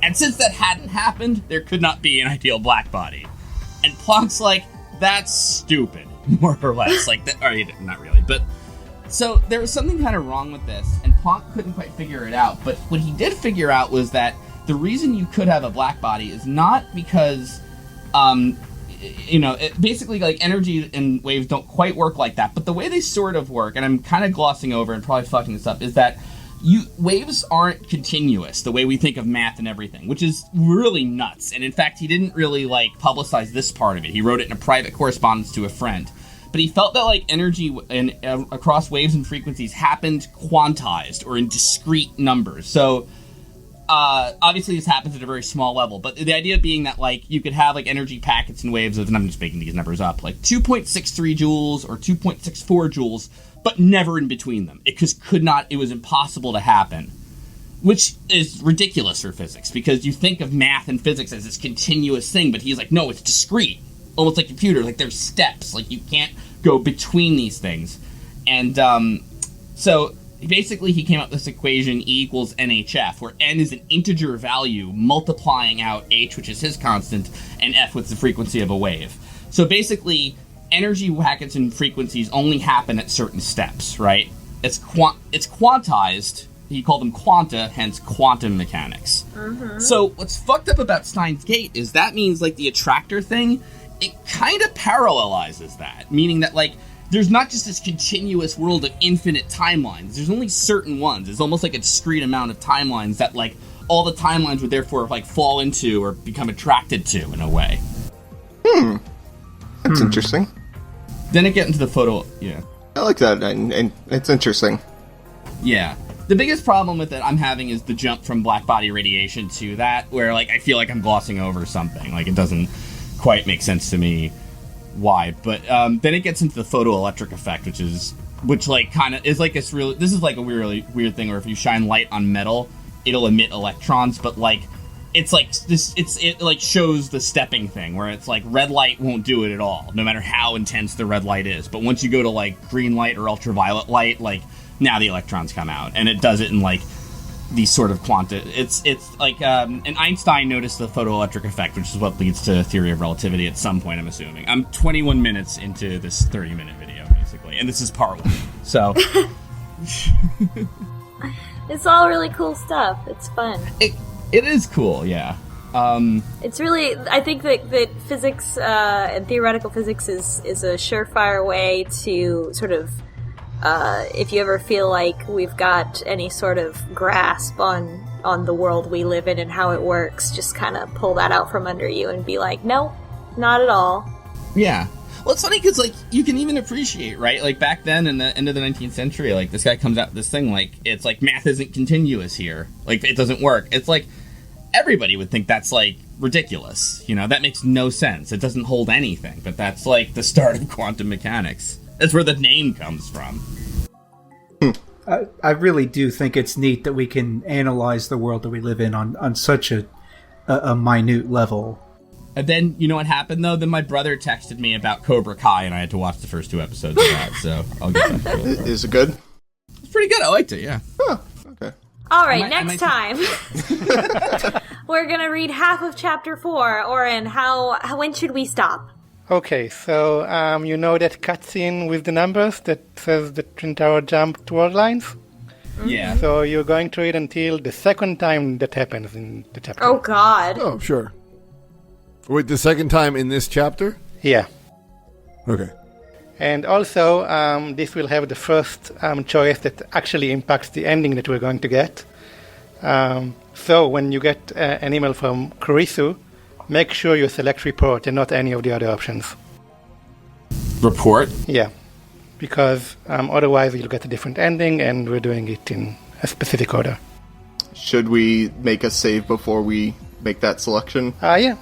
And since that hadn't happened, there could not be an ideal black body. And Planck's like, that's stupid, more or less. Like, that, or not really, but... So there was something kind of wrong with this, and Planck couldn't quite figure it out. But what he did figure out was that the reason you could have a black body is not because, basically, like, energy and waves don't quite work like that. But the way they sort of work, and I'm kind of glossing over and probably fucking this up, is that waves aren't continuous the way we think of math and everything, which is really nuts. And in fact, he didn't really, like, publicize this part of it. He wrote it in a private correspondence to a friend. But he felt that, like, energy across waves and frequencies happened quantized or in discrete numbers. So, obviously this happens at a very small level, but the idea being that, like, you could have, like, energy packets and waves of, and I'm just making these numbers up, like 2.63 joules or 2.64 joules, but never in between them. It was impossible to happen. Which is ridiculous for physics, because you think of math and physics as this continuous thing, but he's like, no, it's discrete. Almost like computers, like there's steps, like you can't go between these things. And so basically he came up with this equation, E equals NHF, where N is an integer value multiplying out H, which is his constant, and F, which is the frequency of a wave. So basically, energy packets and frequencies only happen at certain steps, right? It's quantized he called them quanta, hence quantum mechanics. Mm-hmm. So what's fucked up about Steins Gate is that means, like, the attractor thing, it kind of parallelizes that, meaning that, like, there's not just this continuous world of infinite timelines. There's only certain ones. It's almost like a discrete amount of timelines that, like, all the timelines would therefore, like, fall into or become attracted to in a way. That's interesting. Then it gets into the photo, yeah. I like that, and it's interesting. Yeah. The biggest problem with it I'm having is the jump from black body radiation to that, where, like, I feel like I'm glossing over something. Like, it doesn't quite make sense to me why. But then it gets into the photoelectric effect, which like, kind of is like this is like a really weird thing where if you shine light on metal, it'll emit electrons, but, like, it's like this, it like shows the stepping thing where it's like red light won't do it at all, no matter how intense the red light is. But once you go to, like, green light or ultraviolet light, like, now the electrons come out, and it does it in, like, these sort of quanta. It's like, and Einstein noticed the photoelectric effect, which is what leads to theory of relativity at some point, I'm assuming. I'm 21 minutes into this 30-minute video, basically, and this is part 1. So it's all really cool stuff. It's fun. It is cool, yeah. It's really, I think that physics and theoretical physics is a surefire way to sort of, if you ever feel like we've got any sort of grasp on the world we live in and how it works, just kind of pull that out from under you and be like, no, not at all. Yeah. Well, it's funny because, like, you can even appreciate, right? Like, back then in the end of the 19th century, like, this guy comes out with this thing, like, it's like math isn't continuous here. Like, it doesn't work. It's like, everybody would think that's, like, ridiculous. You know, that makes no sense. It doesn't hold anything. But that's, like, the start of quantum mechanics. That's where the name comes from. I really do think it's neat that we can analyze the world that we live in on such a minute level. And then, you know what happened, though? Then my brother texted me about Cobra Kai, and I had to watch the first 2 episodes of that, so I'll get back to it. Is it good? It's pretty good. I liked it, yeah. Oh, okay. All right, next time we're gonna read half of chapter 4. Oren, when should we stop? Okay, so you know that cutscene with the numbers that says the Rintaro jumped world lines? Yeah. So you're going to read until the second time that happens in the chapter. Oh, God. Oh, sure. Wait, the second time in this chapter? Yeah. Okay. And also, this will have the first choice that actually impacts the ending that we're going to get. So when you get an email from Kurisu, make sure you select report and not any of the other options. Report? Yeah. Because otherwise you'll get a different ending, and we're doing it in a specific order. Should we make a save before we make that selection? Yeah.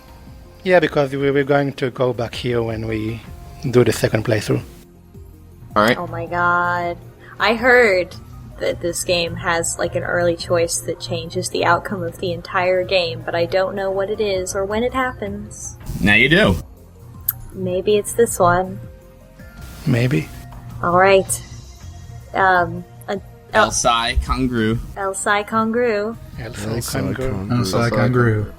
Yeah, because we're going to go back here when we do the second playthrough. Alright. Oh my god. I heard that this game has, like, an early choice that changes the outcome of the entire game, but I don't know what it is or when it happens. Now you do. Maybe it's this one. Maybe. Alright. Elsai Kangru. Elsai Kongru. Elsai Kongru. Elsai Kongru.